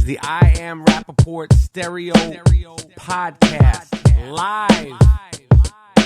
the I Am Rapaport Stereo Podcast live.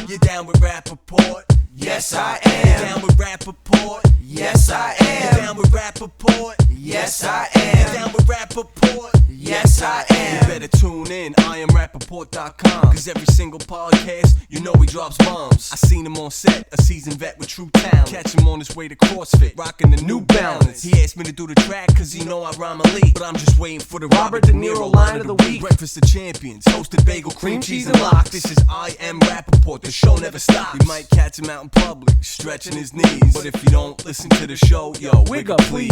You down with Rapaport? Yes, I am. You down with Rapaport? Yes, I am. You down with Rapaport? Yes, I am. You down with Rapaport? Yes, I am. You better tune in, IamRapaport.com. Cause every single podcast, you know he drops bombs. I seen him on set, a seasoned vet with true talent. Catch him on his way to CrossFit, rocking the New Balance. He asked me to do the track cause he know I rhyme elite. But I'm just waiting for the Robert De Niro line of the week. Breakfast of Champions, hosted bagel, cream cheese and lox. This is I Am Rapaport, the show never stops. You might catch him out in public, stretching his knees. But if you don't listen to the show, yo, wig up please.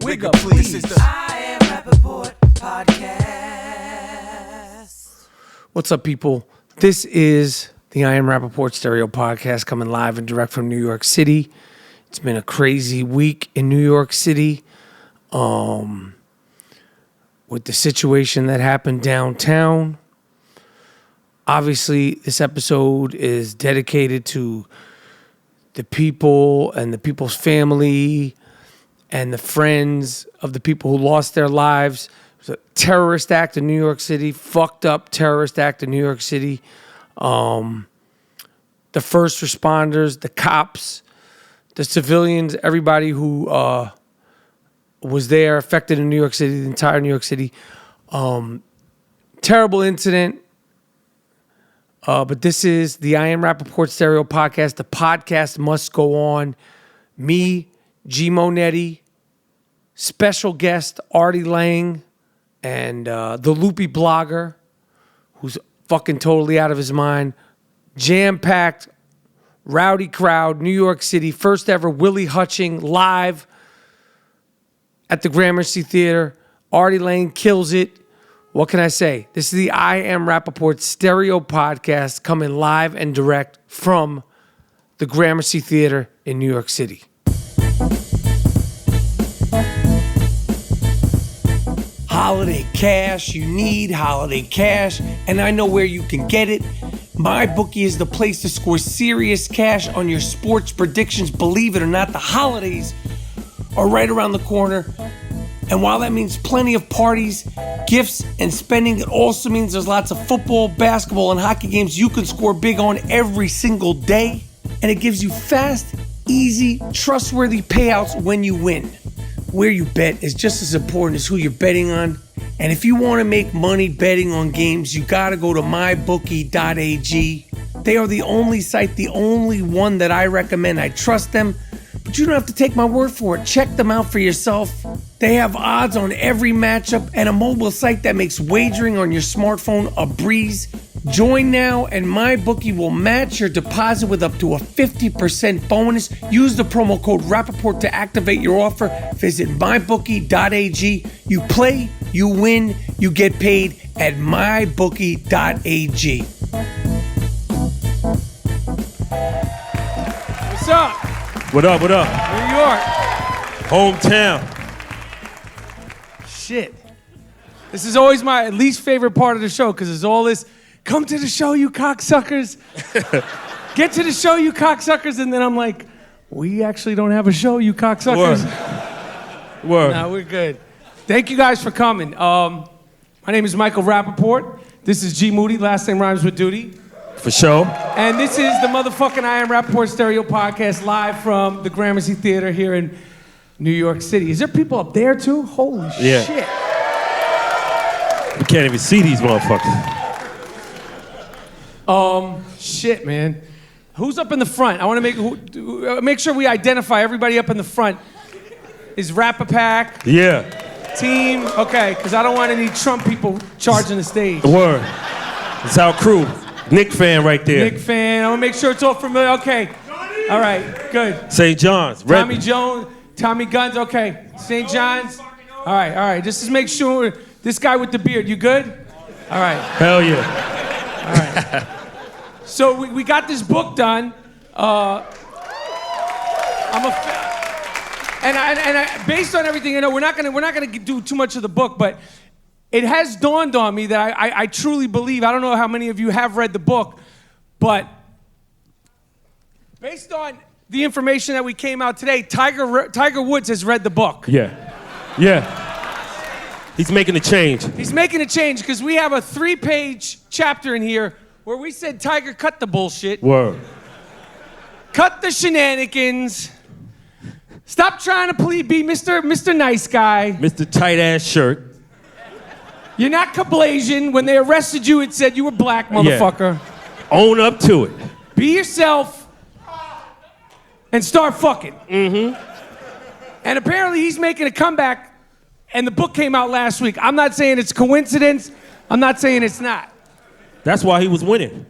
Wig up please. This is the I Am Rapaport podcast. What's up, people? This is the I Am Rapaport Stereo Podcast coming live and direct from New York City. It's been a crazy week in New York City with the situation that happened downtown. Obviously, this episode is dedicated to the people and the people's family and the friends of the people who lost their lives. It was a terrorist act in New York City, fucked up terrorist act in New York City. The first responders, the cops, the civilians, everybody who was there affected in New York City, the entire New York City. Terrible incident. But this is the I Am Rapaport Stereo Podcast. The podcast must go on. Me, G. Monetti, special guest Artie Lange, and the Loopy Blogger, who's fucking totally out of his mind. Jam-packed, rowdy crowd, New York City. First ever Willie Hutching live at the Gramercy Theater. Artie Lange kills it. What can I say? This is the I Am Rapaport Stereo Podcast coming live and direct from the Gramercy Theater in New York City. Holiday cash, you need holiday cash, and I know where you can get it. MyBookie is the place to score serious cash on your sports predictions. Believe it or not, the holidays are right around the corner. And while that means plenty of parties, gifts, and spending, it also means there's lots of football, basketball, and hockey games you can score big on every single day. And it gives you fast, easy, trustworthy payouts when you win. Where you bet is just as important as who you're betting on. And if you want to make money betting on games, you got to go to mybookie.ag. They are the only site, the only one that I recommend. I trust them. But you don't have to take my word for it. Check them out for yourself. They have odds on every matchup and a mobile site that makes wagering on your smartphone a breeze. Join now and MyBookie will match your deposit with up to a 50% bonus. Use the promo code Rapaport to activate your offer. Visit mybookie.ag. You play, you win, you get paid at mybookie.ag. What's up? What up, what up? New York. Hometown. Shit. This is always my least favorite part of the show because there's all this, come to the show, you cocksuckers. Get to the show, you cocksuckers. And then I'm like, we actually don't have a show, you cocksuckers. Word. No, we're good. Thank you guys for coming. My name is Michael Rapaport. This is G. Moody, last name rhymes with duty. For sure. And this is the motherfucking I Am Rapaport Stereo Podcast live from the Gramercy Theater here in New York City. Is there people up there too? Holy shit. We can't even see these motherfuckers. Shit, man. Who's up in the front? I want to make sure we identify everybody up in the front. Is Rapapack? Yeah. Team? Okay, because I don't want any Trump people charging the stage. Word. It's our crew. Knicks fan right there. Knicks fan. I want to make sure it's all familiar. Okay. All right, good. St. John's. Tommy Jones. Tommy Guns. Okay. St. John's. All right. Just to make sure. This guy with the beard, you good? All right. Hell yeah. All right. So we got this book done. Based on everything, we're not gonna do too much of the book, but it has dawned on me that I truly believe. I don't know how many of you have read the book, but based on the information that we came out today, Tiger Woods has read the book. Yeah. He's making a change. He's making a change because we have a 3-page chapter in here where we said, Tiger, cut the bullshit. Word. Cut the shenanigans. Stop trying to be Mr. Nice Guy. Mr. Tight-ass shirt. You're not Kablasian. When they arrested you, it said you were black, motherfucker. Yeah. Own up to it. Be yourself and start fucking. Mm-hmm. And apparently he's making a comeback, and the book came out last week. I'm not saying it's coincidence. I'm not saying it's not. That's why he was winning.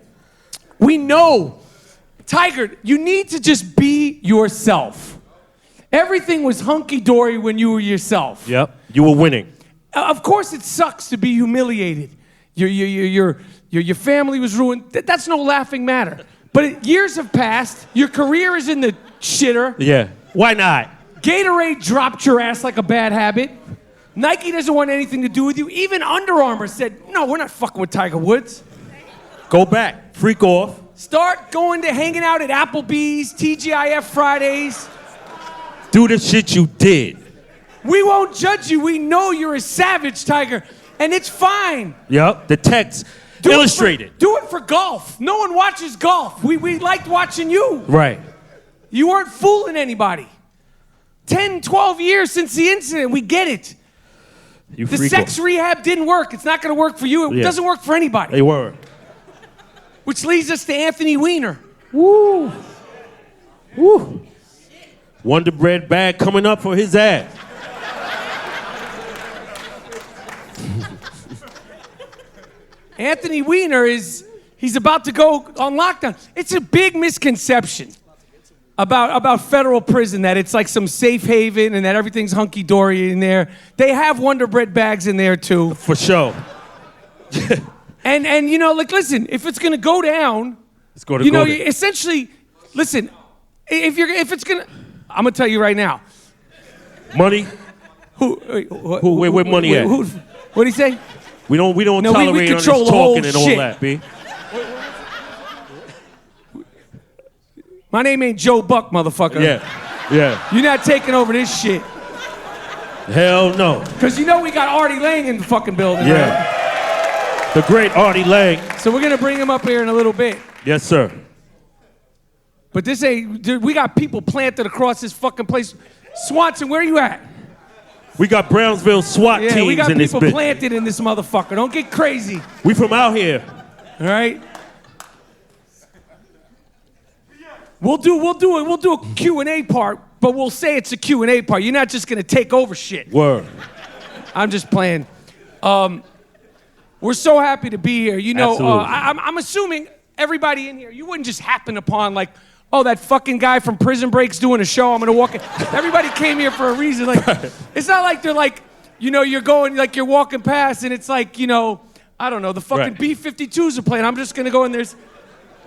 We know. Tiger, you need to just be yourself. Everything was hunky-dory when you were yourself. Yep. You were winning. Of course it sucks to be humiliated. Your family was ruined. That's no laughing matter. But years have passed. Your career is in the shitter. Yeah. Why not? Gatorade dropped your ass like a bad habit. Nike doesn't want anything to do with you. Even Under Armour said, no, we're not fucking with Tiger Woods. Go back. Freak off. Start going to hanging out at Applebee's, TGIF Fridays. Do the shit you did. We won't judge you. We know you're a savage, Tiger, and it's fine. Yep. The text illustrated. Do it for golf. No one watches golf. We liked watching you. Right. You weren't fooling anybody. 10, 12 years since the incident. We get it. You the freak sex off. rehab didn't work. It's not going to work for you. It doesn't work for anybody. They were. Which leads us to Anthony Weiner. Woo. Woo. Wonder Bread bag coming up for his ass. Anthony Weiner he's about to go on lockdown. It's a big misconception about federal prison that it's like some safe haven and that everything's hunky-dory in there. They have Wonder Bread bags in there too. For sure. And you know, like, listen, if it's gonna go down, It's going to you go know, there. essentially, listen, if it's gonna, I'm gonna tell you right now. Money? Where money at? What'd he say? We don't No, we tolerate control all this the whole talking and all shit. that, B. My name ain't Joe Buck, motherfucker. Yeah. You're not taking over this shit. Hell no. Because you know we got Artie Lange in the fucking building, right? Yeah. The great Artie Lange. So we're going to bring him up here in a little bit. Yes, sir. But dude, we got people planted across this fucking place. Swanson, where are you at? We got Brownsville SWAT Yeah, teams we got in this people bitch. planted in this motherfucker. Don't get crazy, We from out here. all right? We'll do a Q&A part, but we'll say it's a Q&A part. You're not just going to take over shit. Word. I'm just playing. We're so happy to be here. You know, Absolutely. I'm assuming everybody in here, you wouldn't just happen upon like, oh, that fucking guy from Prison Break's doing a show. I'm gonna walk in. Everybody came here for a reason. Like, it's not like they're like, you know, you're going like you're walking past and it's like, you know, I don't know, the fucking Right. B-52s are playing. I'm just gonna go in there.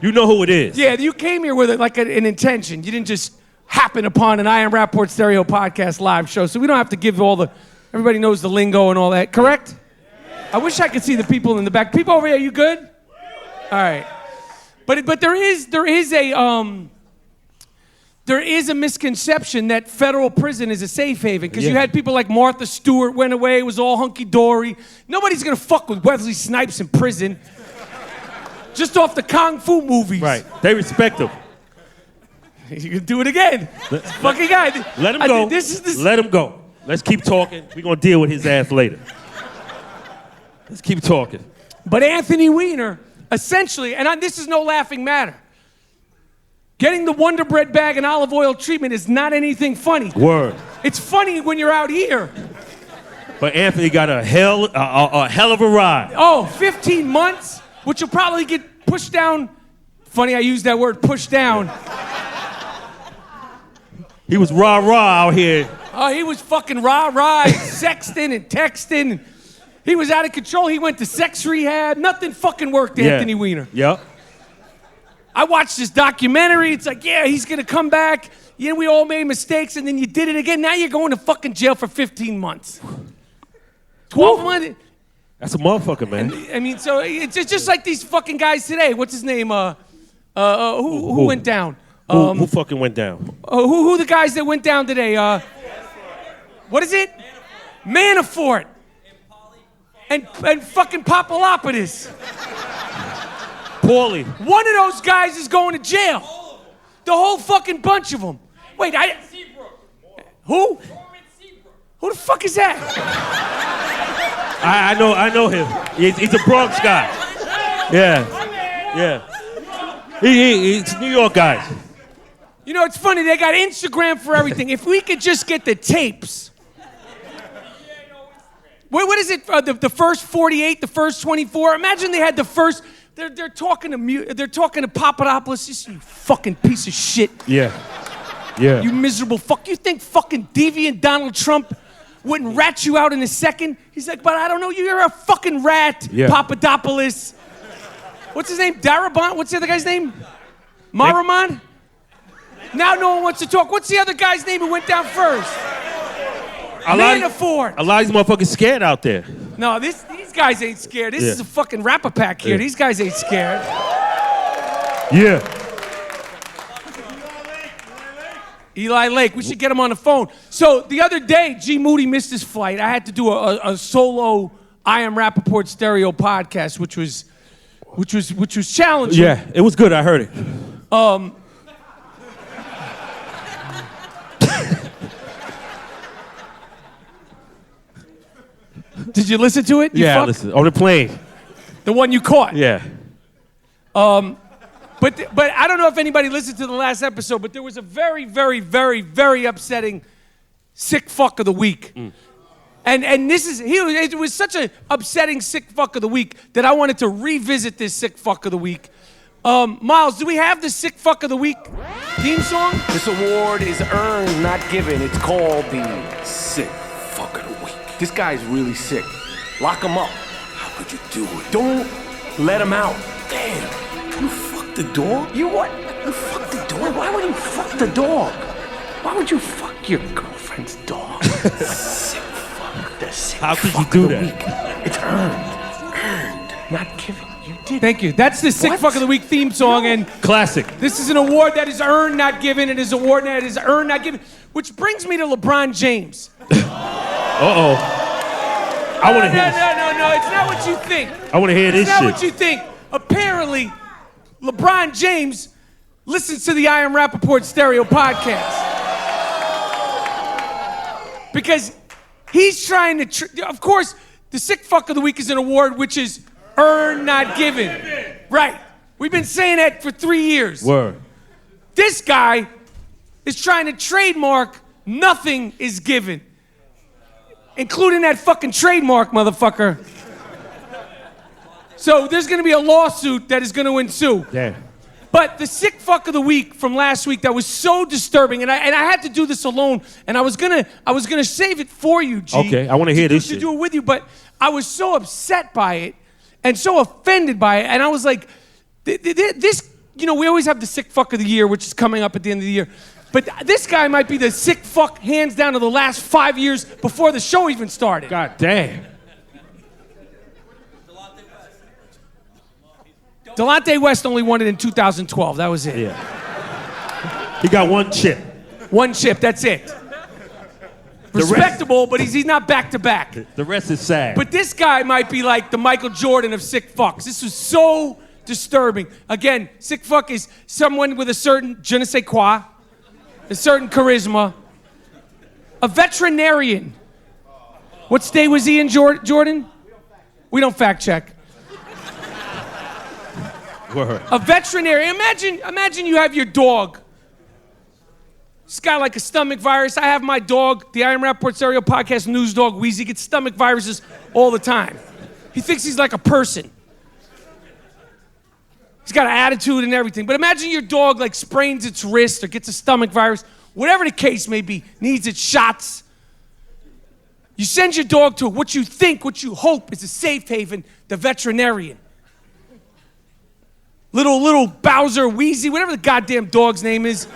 You know who it is. Yeah, you came here with an intention. You didn't just happen upon an I Am Rapaport Stereo Podcast live show. So we don't have to give everybody knows the lingo and all that, correct? I wish I could see the people in the back. People over here, you good? All right. But there is a misconception that federal prison is a safe haven because you Yeah. had people like Martha Stewart went away, it was all hunky-dory. Nobody's going to fuck with Wesley Snipes in prison. Just off the Kung Fu movies. Right. They respect him. You can do it again. Fucking guy. Let him go. Let him go. Let's keep talking. We're going to deal with his ass later. Let's keep talking. But Anthony Weiner, essentially, and this is no laughing matter, getting the Wonder Bread bag and olive oil treatment is not anything funny. Word. It's funny when you're out here. But Anthony got a hell of a ride. Oh, 15 months, which will probably get pushed down. Funny I used that word, pushed down. He was rah-rah out here. Oh, he was fucking rah-rah, sexting and texting. He was out of control. He went to sex rehab. Nothing fucking worked, Anthony Weiner. Yep. I watched this documentary. It's like, yeah, he's going to come back. Yeah, we all made mistakes, and then you did it again. Now you're going to fucking jail for 15 months. 12 months. That's a motherfucker, man. I mean, so it's just like these fucking guys today. What's his name? Who went down? Who fucking went down? Who the guys that went down today? What is it? Manafort. and fucking Papadopoulos. Paulie. One of those guys is going to jail. The whole fucking bunch of them. Wait, who? Who the fuck is that? I know him. He's a Bronx guy. Yeah. He's New York guys. You know, it's funny, they got Instagram for everything. If we could just get the tapes. What is it? The first 48, the first 24? Imagine they had the first. They're talking to Papadopoulos. You fucking piece of shit. Yeah. You miserable fuck. You think fucking deviant Donald Trump wouldn't rat you out in a second? He's like, but I don't know. You're a fucking rat, Papadopoulos. What's his name? Darabont? What's the other guy's name? Maruman? Now no one wants to talk. What's the other guy's name who went down first? Manafort. A lot of these motherfuckers scared out there. No, these guys ain't scared. This is a fucking Rappapack here. These guys ain't scared. Yeah. Eli Lake. We should get him on the phone. So the other day, G. Moody missed his flight. I had to do a solo I Am Rapaport stereo podcast, which was challenging. Yeah, it was good. I heard it. Did you listen to it? I listened. On the plane. The one you caught? Yeah. But I don't know if anybody listened to the last episode, but there was a very, very, very, very upsetting sick fuck of the week. And it was such an upsetting sick fuck of the week that I wanted to revisit this sick fuck of the week. Miles, do we have the sick fuck of the week theme song? This award is earned, not given. It's called the sick fuck of the week. This guy's really sick. Lock him up. How could you do it? Don't let him out. Damn. You fucked the dog? You what? You fucked the dog? Why would you fuck the dog? Why would you fuck your girlfriend's dog? Sick fuck. The sick How could you fuck do of the that? week. It's earned, not given. You did. Thank you. That's the sick fuck of the week theme song, and Classic. this is an award that is earned, not given. It is an award that is earned, not given. Which brings me to LeBron James. Uh-oh. I want to hear this. No. It's not what you think. I want to hear this It's not shit. what you think. Apparently, LeBron James listens to the I Am Rapaport stereo podcast. Because he's trying to... of course, the sick fuck of the week is an award which is earned, not given. Right. We've been saying that for 3 years. Word. This guy is trying to trademark nothing is given. Including that fucking trademark, motherfucker. So there's gonna be a lawsuit that is gonna ensue. Damn. But the sick fuck of the week from last week that was so disturbing, and I had to do this alone, and I was gonna save it for you, G. Okay, I want to hear this to shit. do it with you, but I was so upset by it and so offended by it, and I was like, this, you know, we always have the sick fuck of the year, which is coming up at the end of the year. But this guy might be the sick fuck hands down of the last 5 years before the show even started. God damn. Delonte West only won it in 2012. That was it. Yeah. He got one chip. One chip, that's it. Respectable, but he's not back to back. The rest is sad. But this guy might be like the Michael Jordan of sick fucks. This was so disturbing. Again, sick fuck is someone with a certain je ne sais quoi, a certain charisma. A veterinarian. What state was he in, Jordan? We don't fact check. Word. A veterinarian. Imagine you have your dog. It's got like a stomach virus. I have my dog, the I Am Rapaport Stereo Podcast news dog, Wheezy, gets stomach viruses all the time. He thinks he's like a person. He's got an attitude and everything. But imagine your dog like sprains its wrist or gets a stomach virus, whatever the case may be, needs its shots. You send your dog to what you hope is a safe haven, the veterinarian. Little Bowser, Wheezy, whatever the goddamn dog's name is,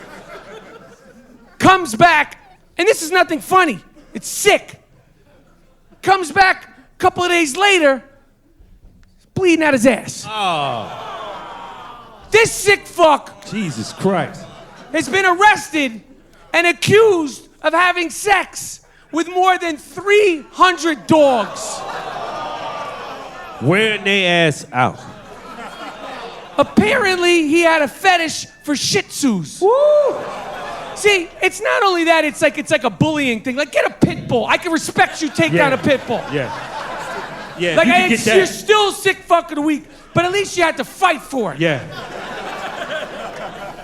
comes back, and this is nothing funny. It's sick. Comes back a couple of days later, bleeding out his ass. Oh. This sick fuck Jesus Christ. has been arrested and accused of having sex with more than 300 dogs. Wearing their ass out. Apparently, he had a fetish for Shih Tzus. Woo! See, it's not only that, it's like a bullying thing. Like, get a pit bull. I can respect you take down a pit bull. Yeah. Yeah, Like, you can get that. you're still sick fuck of the week, but at least you had to fight for it. Yeah.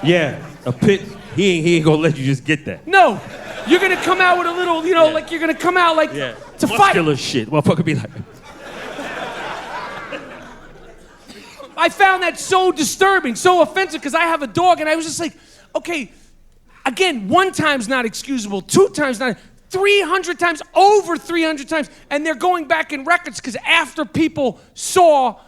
Yeah. A pit, he ain't gonna let you just get that. No. You're gonna come out with a little, like you're gonna come out like to fight. Muscular shit. Motherfucker be like. I found that so disturbing, so offensive, because I have a dog, and I was just like, okay, again, 1 time's not excusable, 2 times not, 300 times, over 300 times, and they're going back in records because after people saw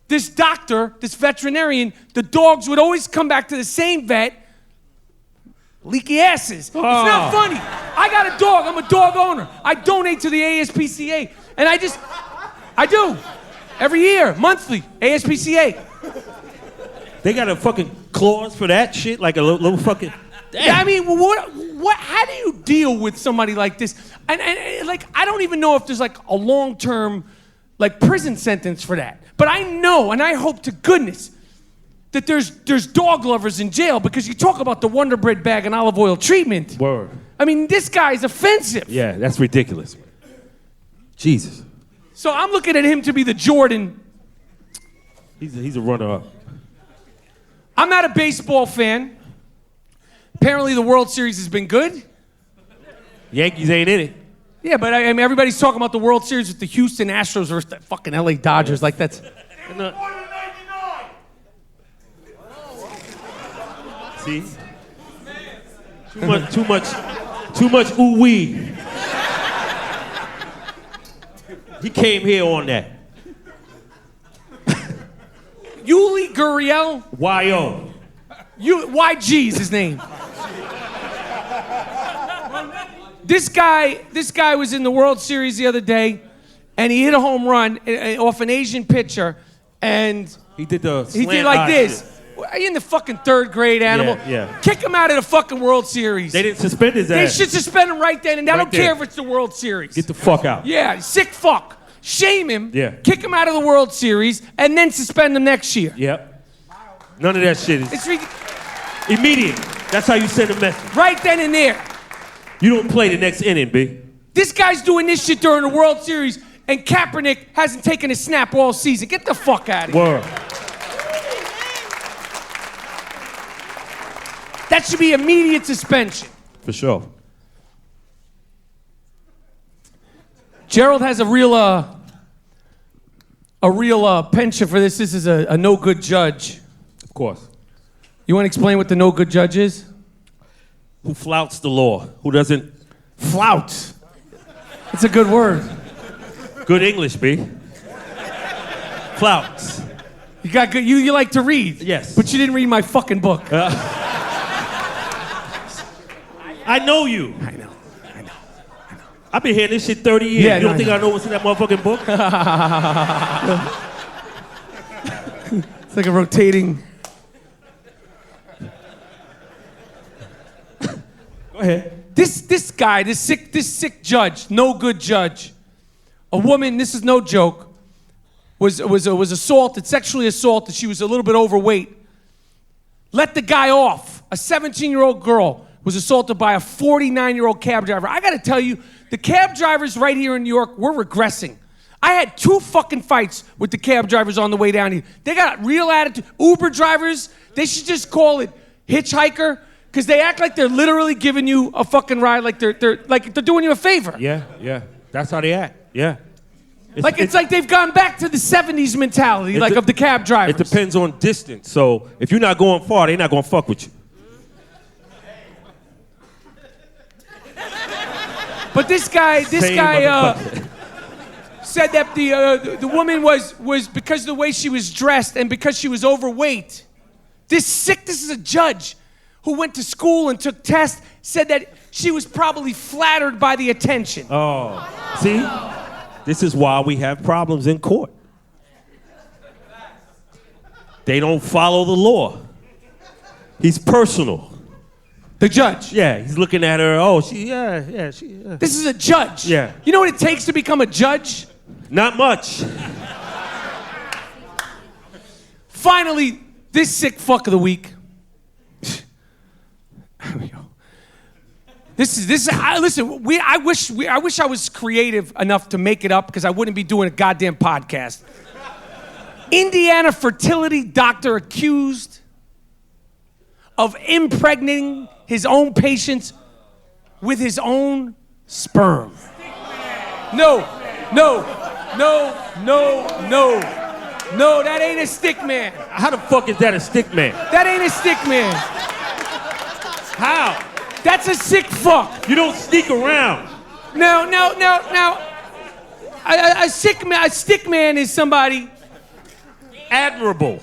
this doctor, this veterinarian, the dogs would always come back to the same vet, leaky asses. Oh. It's not funny. I got a dog. I'm a dog owner. I donate to the ASPCA, and I do. Every year, monthly, ASPCA. They got a fucking clause for that shit, like a little fucking. Damn. Yeah, I mean, what? How do you deal with somebody like this? And like, I don't even know if there's like a long-term, like, prison sentence for that. But I know, and I hope to goodness that there's dog lovers in jail, because you talk about the Wonder Bread bag and olive oil treatment. Word. I mean, this guy's offensive. Yeah, that's ridiculous. Jesus. So I'm looking at him to be the Jordan. He's a runner-up. I'm not a baseball fan. Apparently the World Series has been good. Yankees ain't in it. Yeah, but I mean, everybody's talking about the World Series with the Houston Astros versus the fucking LA Dodgers. Like, that's... See? Too much ooh-wee. He came here on that. Yuli Gurriel. Y.O. YG is his name. This guy was in the World Series the other day, and he hit a home run off an Asian pitcher, and he did like like this. Are you in the fucking 3rd grade, animal? Yeah. Kick him out of the fucking World Series. They didn't suspend his ass. They should suspend him right then, and I don't there. care if it's the World Series. Get the fuck out. Yeah, sick fuck. Shame him. Yeah. Kick him out of the World Series, and then suspend him next year. Yep. None of that shit is It's immediate. That's how you send a message. right then and there. You don't play the next inning, B. This guy's doing this shit during the World Series, and Kaepernick hasn't taken a snap all season. Get the fuck out of here. Word. That should be immediate suspension. For sure. Gerald has a real penchant for this. This is a no good judge. Of course. You want to explain what the no good judge is? Who flouts the law? Who doesn't Flout. It's a good word. good English, B? Flouts. You got good. You like to read. Yes. But you didn't read my fucking book. I know you. I know. I've been hearing this shit 30 years. Yeah, You don't think I know what's in that motherfucking book? It's like a rotating. Go ahead. This guy, this sick judge, no good judge, a woman. This is no joke. Was assaulted, sexually assaulted. She was a little bit overweight. Let the guy off. A 17-year-old girl was assaulted by a 49-year-old cab driver. I got to tell you, the cab drivers right here in New York, we're regressing. I had 2 fucking fights with the cab drivers on the way down here. They got real attitude. Uber drivers, they should just call it hitchhiker, because they act like they're literally giving you a fucking ride, like they're doing you a favor. Yeah. That's how they act. Yeah. It's like they've gone back to the 70s mentality, of the cab drivers. It depends on distance. So if you're not going far, they're not going to fuck with you. But this guy said that the woman was because of the way she was dressed and because she was overweight. This is a judge who went to school and took tests, said that she was probably flattered by the attention. Oh, see? This is why we have problems in court. They don't follow the law. He's personal. The judge. Yeah, he's looking at her. Oh, she. This is a judge. Yeah. You know what it takes to become a judge? Not much. finally, this sick fuck of the week. Here we go. Listen, I wish I was creative enough to make it up because I wouldn't be doing a goddamn podcast. Indiana fertility doctor accused of impregnating his own patients with his own sperm. No, that ain't a stick man. How the fuck is that a stick man? That ain't a stick man. How? That's a sick fuck. You don't sneak around. No. A stick man is somebody Admirable.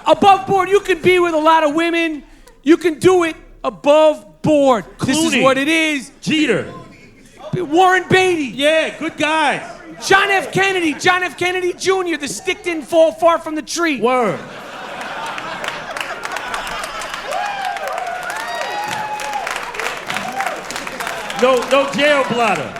above board. You can be with a lot of women. You can do it above board. Clooney. This is what it is. Jeter. Warren Beatty. Yeah, good guys. John F. Kennedy Jr. The stick didn't fall far from the tree. Word. No jail blotter.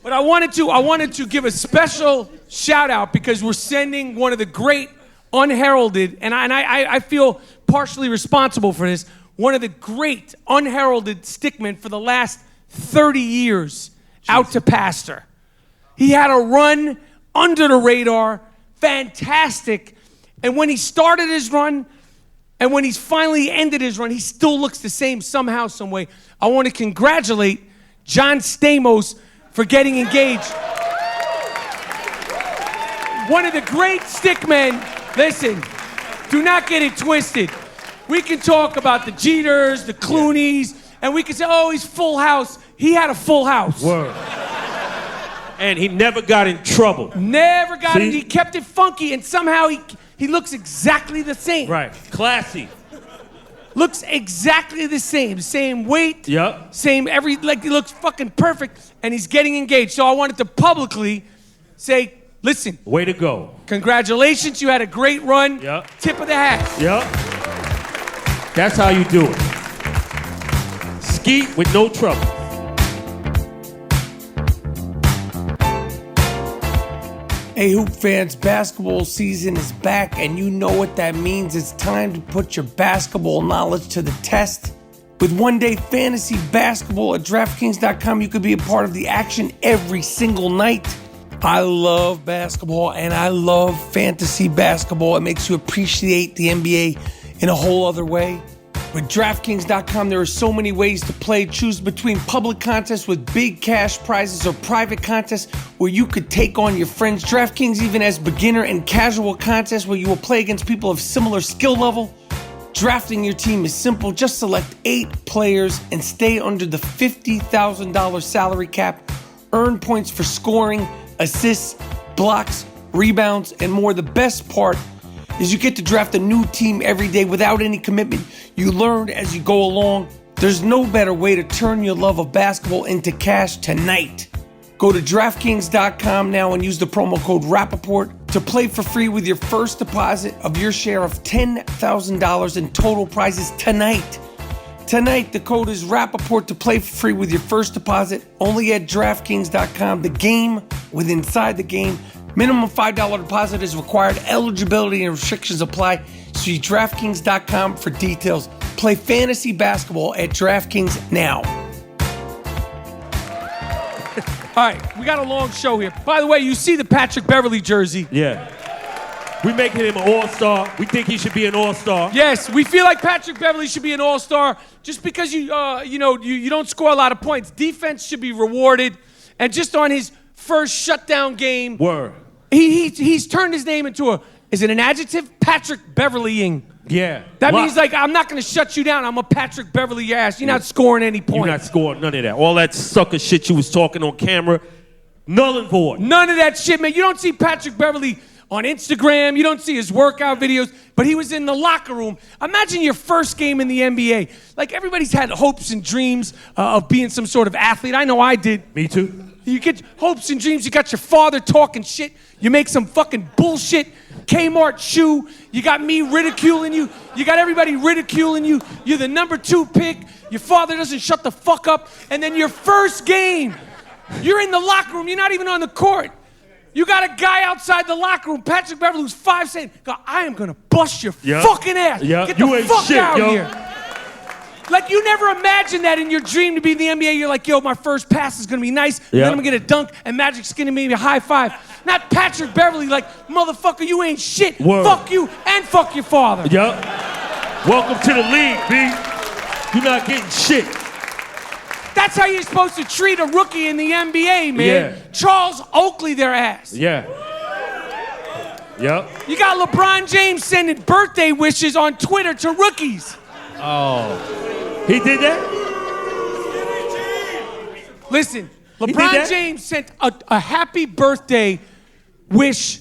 But I wanted to give a special shout out because we're sending one of the great unheralded, and I feel partially responsible for this, one of the great unheralded stickmen for the last 30 years out to pasture. He had a run under the radar, fantastic, and when he started his run, and when he's finally ended his run, he still looks the same somehow, some way. I want to congratulate John Stamos for getting engaged. One of the great stickmen. Listen, do not get it twisted. We can talk about the Jeters, the Clooneys, and we can say, oh, he's full house. He had a full house. Word. And he never got in trouble. Never got it. He kept it funky, and somehow he looks exactly the same. Right. Classy. Looks exactly the same weight. Yep. Same he looks fucking perfect, and he's getting engaged. So I wanted to publicly say, listen. Way to go. Congratulations, you had a great run. Yep. Tip of the hat. Yep. That's how you do it. Skeet with no trouble. Hey, Hoop fans, basketball season is back, and you know what that means. It's time to put your basketball knowledge to the test. With one-day fantasy basketball at DraftKings.com, you could be a part of the action every single night. I love basketball, and I love fantasy basketball. It makes you appreciate the NBA in a whole other way. With DraftKings.com, there are so many ways to play. Choose between public contests with big cash prizes or private contests where you could take on your friends. DraftKings even has beginner and casual contests where you will play against people of similar skill level. Drafting your team is simple. Just select 8 players and stay under the $50,000 salary cap. Earn points for scoring, assists, blocks, rebounds, and more. The best part is you get to draft a new team every day without any commitment. You learn as you go along. There's no better way to turn your love of basketball into cash tonight. Go to DraftKings.com now and use the promo code Rapaport to play for free with your first deposit of your share of $10,000 in total prizes tonight. Tonight, the code is Rapaport to play for free with your first deposit only at DraftKings.com. The game with inside the game. Minimum $5 deposit is required. Eligibility and restrictions apply. See DraftKings.com for details. Play fantasy basketball at DraftKings now. All right, we got a long show here. By the way, you see the Patrick Beverley jersey. Yeah. We making him an all-star. We think he should be an all-star. Yes, we feel like Patrick Beverley should be an all-star just because you don't score a lot of points. Defense should be rewarded. And just on his first shutdown game. Word. He's turned his name into is it an adjective? Patrick Beverleying. Yeah. That means like, I'm not going to shut you down. I'm a Patrick Beverley your ass. You're not scoring any points. You're not scoring none of that. All that sucker shit you was talking on camera, null and void. None of that shit, man. You don't see Patrick Beverley on Instagram. You don't see his workout videos. But he was in the locker room. Imagine your first game in the NBA. Like, everybody's had hopes and dreams of being some sort of athlete. I know I did. Me too. You get hopes and dreams. You got your father talking shit. You make some fucking bullshit Kmart shoe. You got me ridiculing you. You got everybody ridiculing you. You're the number 2 pick. Your father doesn't shut the fuck up. And then your first game, You're in the locker room. You're not even on the court. You got a guy outside the locker room, Patrick Beverley, who's 5', saying, I am going to bust your fucking ass. Get the fuck out here. Like, you never imagined that in your dream to be in the NBA. You're like, yo, my first pass is going to be nice. And then I'm going to get a dunk, and Magic's going to give me a high five. Not Patrick Beverley, like, motherfucker, you ain't shit. Word. Fuck you, and fuck your father. Yup. Welcome to the league, B. You're not getting shit. That's how you're supposed to treat a rookie in the NBA, man. Yeah. Charles Oakley their ass. Yeah. Yep. You got LeBron James sending birthday wishes on Twitter to rookies. Oh. He did that? Listen, LeBron James sent a happy birthday wish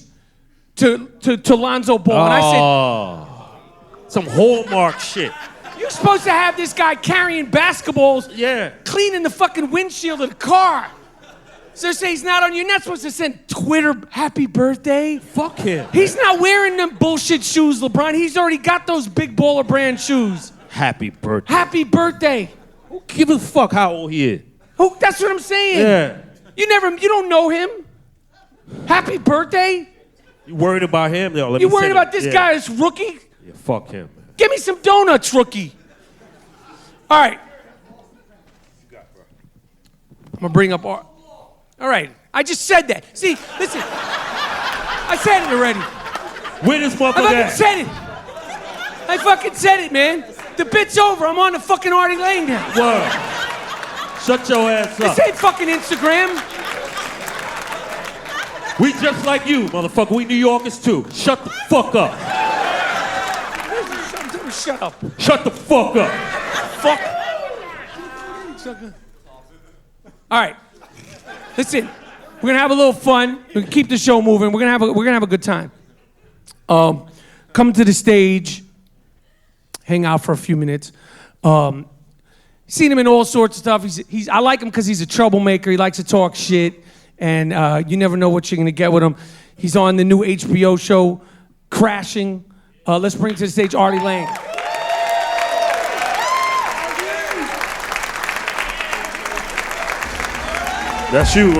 to Lonzo Ball. And I said, some hallmark shit. You're supposed to have this guy carrying basketballs, cleaning the fucking windshield of the car. So say he's not on. You're not supposed to send Twitter happy birthday. Fuck him. He's not wearing them bullshit shoes, LeBron. He's already got those big baller brand shoes. Happy birthday. Happy birthday. Who gives a fuck how old he is? Who? That's what I'm saying. Yeah. You don't know him. Happy birthday. You worried about him? Yo, you worried about this guy, this rookie? Yeah, fuck him. Man. Give me some donuts, rookie. All right. I'm gonna bring up All right. I just said that. See, listen. I said it already. Where this motherfucker at? I fucking said it, man. The bit's over. I'm on the fucking Artie Lange now. Word. Shut your ass up. This ain't fucking Instagram. We just like you, motherfucker. We New Yorkers too. Shut the fuck up. Shut up. Shut the fuck up. Fuck. All right. Listen. We're gonna have a little fun. We're gonna keep the show moving. We're gonna have a good time. Come to the stage. Hang out for a few minutes. Seen him in all sorts of stuff. I like him because he's a troublemaker. He likes to talk shit, and you never know what you're gonna get with him. He's on the new HBO show, Crashing. Let's bring to the stage Artie Lange. That's you,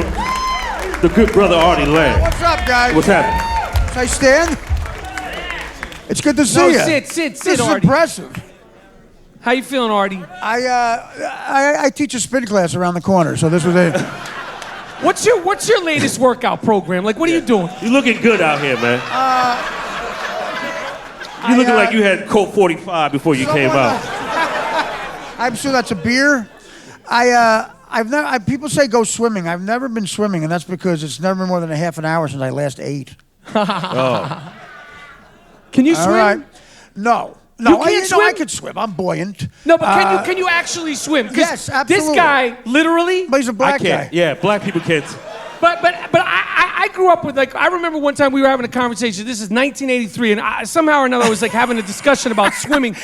the good brother Artie Lange. What's up, guys? What's happening? Should I stand? It's good to see you. Sit, This is Artie. impressive. How you feeling, Artie? I teach a spin class around the corner, so this was it. What's your latest workout program? Like, what are you doing? You looking good out here, man. You looking like you had Colt 45 before you came out. I'm sure that's a beer. People say go swimming. I've never been swimming, and that's because it's never been more than a half an hour since I last ate. Oh. Can you swim? All right. No. You can't swim? I could swim. I'm buoyant. No, but can you actually swim? Yes, absolutely. This guy, literally. But he's a black guy. Yeah, black people can't. But I grew up with, like, I remember one time we were having a conversation. This is 1983, and somehow or another I was like having a discussion about swimming,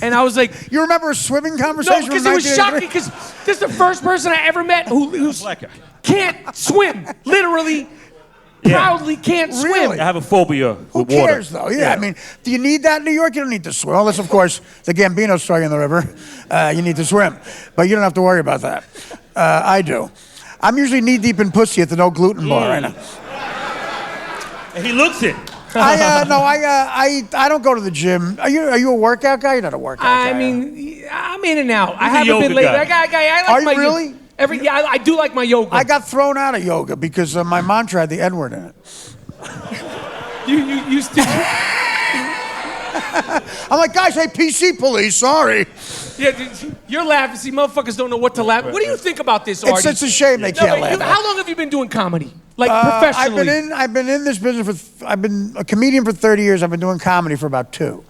and I was like, You remember a swimming conversation? no, because it was shocking. Because this is the first person I ever met who's Black guy. can't swim. Literally, proudly can't swim. Really? I have a phobia Who with water. cares, though? Yeah, I mean, do you need that in New York? You don't need to swim. Unless, of course, the Gambino's throwing in the river. You need to swim. But you don't have to worry about that. I do. I'm usually knee-deep in pussy at the no gluten bar right now. And he looks it. I don't go to the gym. Are you a workout guy? You're not a workout guy. I mean, I'm in and out. I He's a haven't been yoga lately. guy. I like Are you my really? I do like my yoga. I got thrown out of yoga because my mantra had the N-word in it. You used to. I'm like, guys, hey, PC police, sorry. Yeah, you're laughing. See, motherfuckers don't know what to laugh. What do you think about this, Artie? It's a shame they can't laugh. How long have you been doing comedy? Like professionally? I've been in this business I've been a comedian for 30 years. I've been doing comedy for about 2.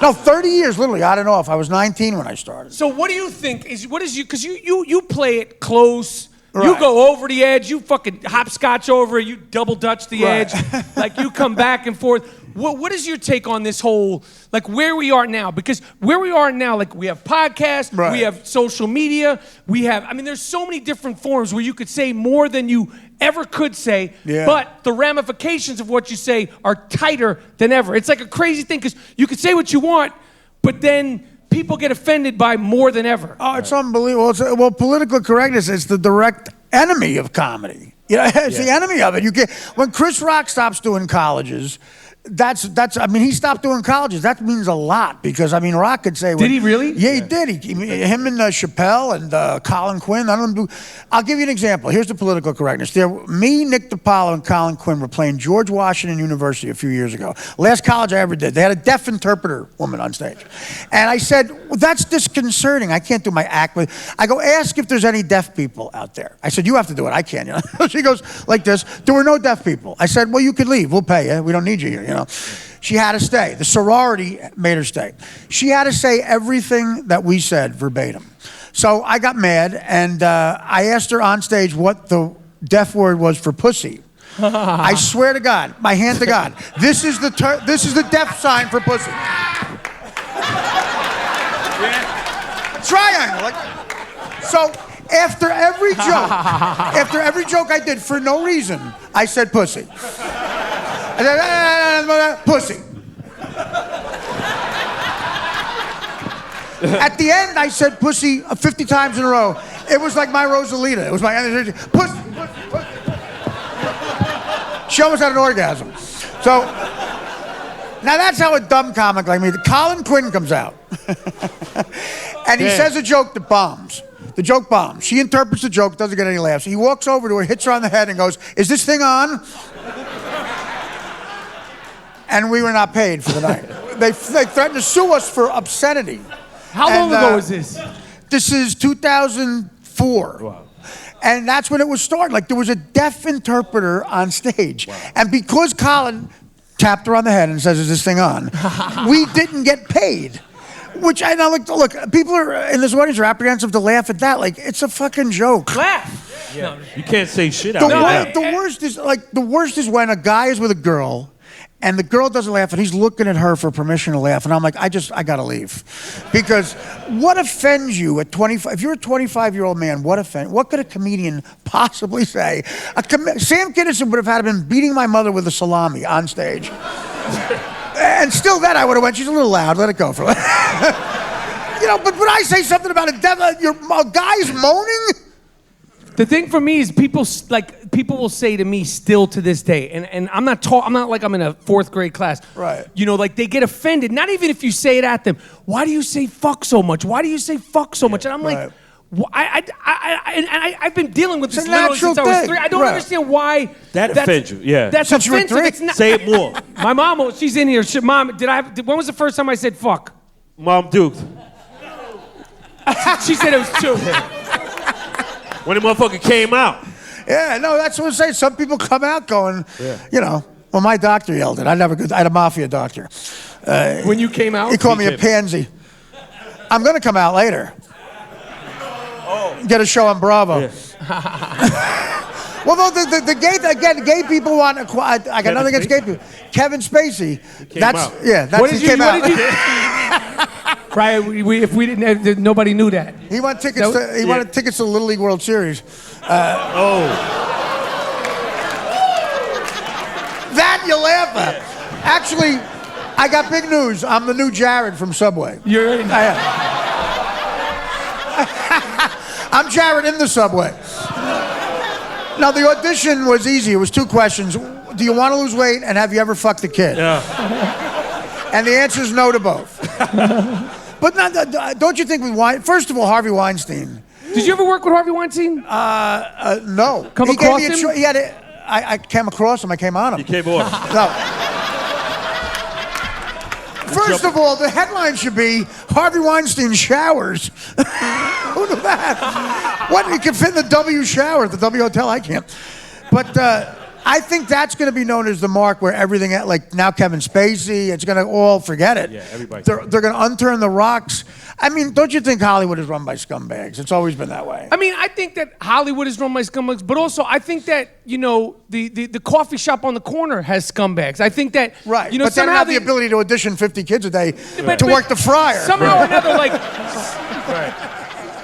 No, 30 years, literally. I don't know if I was 19 when I started. So what do you think because you play it close. Right. You go over the edge. You fucking hopscotch over it. You double dutch the Right. edge. Like you come back and forth. What is your take on this whole, like where we are now? Because where we are now, like we have podcasts, Right. we have social media, there's so many different forms where you could say more than you ever could say, Yeah. but the ramifications of what you say are tighter than ever. It's like a crazy thing because you could say what you want, but then people get offended by more than ever. Oh, it's unbelievable. Political correctness is the direct enemy of comedy. You know, it's the enemy of it. You get when Chris Rock stops doing colleges. That's. I mean, he stopped doing colleges. That means a lot because I mean, Rock could say. Did he really? Yeah, he did. Him and Chappelle and Colin Quinn. I don't know. I'll give you an example. Here's the political correctness. Me, Nick DiPaolo, and Colin Quinn were playing George Washington University a few years ago. Last college I ever did. They had a deaf interpreter woman on stage, and I said, well, "That's disconcerting. I can't do my act with." I go, "Ask if there's any deaf people out there." I said, "You have to do it. I can't." You know. She goes like this. There were no deaf people. I said, "Well, you could leave. We'll pay you. We don't need you here." You know. She had to stay. The sorority made her stay. She had to say everything that we said verbatim. So I got mad, and I asked her on stage what the deaf word was for pussy. I swear to God, my hand to God, this is the deaf sign for pussy. Triangle. Like, so after every joke I did for no reason, I said pussy. Pussy. At the end, I said pussy 50 times in a row. It was like my Rosalita. It was my pussy. She almost had an orgasm. So now that's how a dumb comic like me. Colin Quinn comes out, and he says a joke that bombs. The joke bombs. She interprets the joke, doesn't get any laughs. He walks over to her, hits her on the head, and goes, "Is this thing on?" And we were not paid for the night. They threatened to sue us for obscenity. How long ago was this? This is 2004. Wow. And that's when it was started. Like, there was a deaf interpreter on stage. Wow. And because Colin tapped her on the head and says, "Is this thing on?" we didn't get paid. Which I know, look, people are in this audience are apprehensive to laugh at that. Like, it's a fucking joke. Laugh. Yeah. You can't say shit out The worst is when a guy is with a girl and the girl doesn't laugh and he's looking at her for permission to laugh. And I'm like, I gotta leave. Because what offends you at 25? If you're a 25-year-old man, what could a comedian possibly say? Sam Kinison would have had been beating my mother with a salami on stage. And still then I would have went, she's a little loud, let it go for a You know, but when I say something about a guy's moaning? The thing for me is people will say to me still to this day, and I'm not like I'm in a 4th grade class. Right. You know, like they get offended, not even if you say it at them. Why do you say fuck so much? Why do you say fuck so much? And I'm like, I've been dealing with this literally since I was 3. I don't understand why that offends you. Yeah. That's Since you were offensive. 3? It's not, Say it more. My mom, she's in here. Mom, when was the first time I said fuck? Mom Duke. She said it was 2. When the motherfucker came out. Yeah, no, that's what I'm saying. Some people come out going, you know, well, my doctor yelled it. I had a mafia doctor. When you came out? He called me a pansy. I'm going to come out later. Get a show on Bravo. Yeah. Well, no, the gay people want. I got nothing against gay people. Kevin Spacey. He came out. Right, if we didn't, nobody knew that. He wanted tickets. He wanted tickets to the Little League World Series. That you laugh at. Actually, I got big news. I'm the new Jared from Subway. You're in. I am. I'm Jared in the Subway. Now the audition was easy. It was 2 questions. Do you want to lose weight, and have you ever fucked a kid? Yeah. And the answer is no to both. But don't you think first of all, Harvey Weinstein. Did you ever work with Harvey Weinstein? No. Come across him? I came across him. I came on him. You came on. No. First of all, the headline should be Harvey Weinstein showers. Who knew that? What? You can fit in the W shower at the W Hotel. I can't. But I think that's going to be known as the mark where everything, like now Kevin Spacey, it's going to all forget it. Yeah, everybody. They're going to unturn the rocks. I mean, don't you think Hollywood is run by scumbags? It's always been that way. I mean, I think that Hollywood is run by scumbags, but also I think that, you know, the coffee shop on the corner has scumbags. I think that, right. you know, but they don't have the ability to audition 50 kids a day to work the fryer. Somehow or another, like...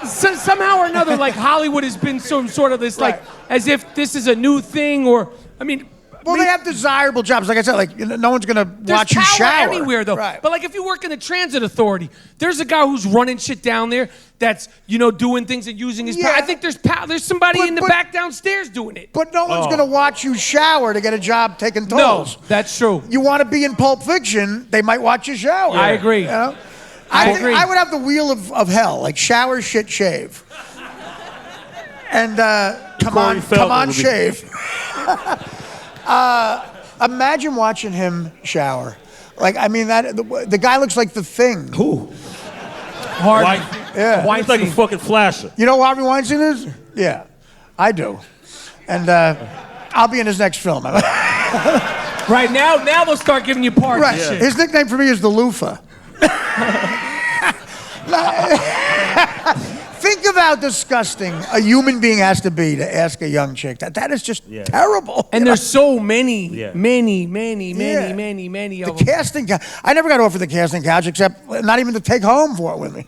somehow or another, like Hollywood has been sort of this, like, as if this is a new thing, or I mean, Well, they have desirable jobs. Like I said, like no one's gonna watch you There's power shower anywhere though. Right. But like if you work in the transit authority, there's a guy who's running shit down there that's doing things and using his power. I think there's somebody in the back downstairs doing it. But no one's gonna watch you shower to get a job taking tolls. No, that's true. You want to be in Pulp Fiction? They might watch you shower. I agree. You know? I think agree. I would have the wheel of hell, like shower, shit, shave. And come on, shave. Imagine watching him shower. Like, I mean, the guy looks like the Thing. Who? Hard. Yeah. He's like a fucking flasher. You know who Harvey Weinstein is? Yeah, I do. And I'll be in his next film. Right now they'll start giving you parts. Right. And shit. His nickname for me is the Loofah. Think of how disgusting a human being has to be to ask a young chick. That is just terrible. And there's so many of the them. casting couch. I never got offered the casting couch except not even to take home for it with me.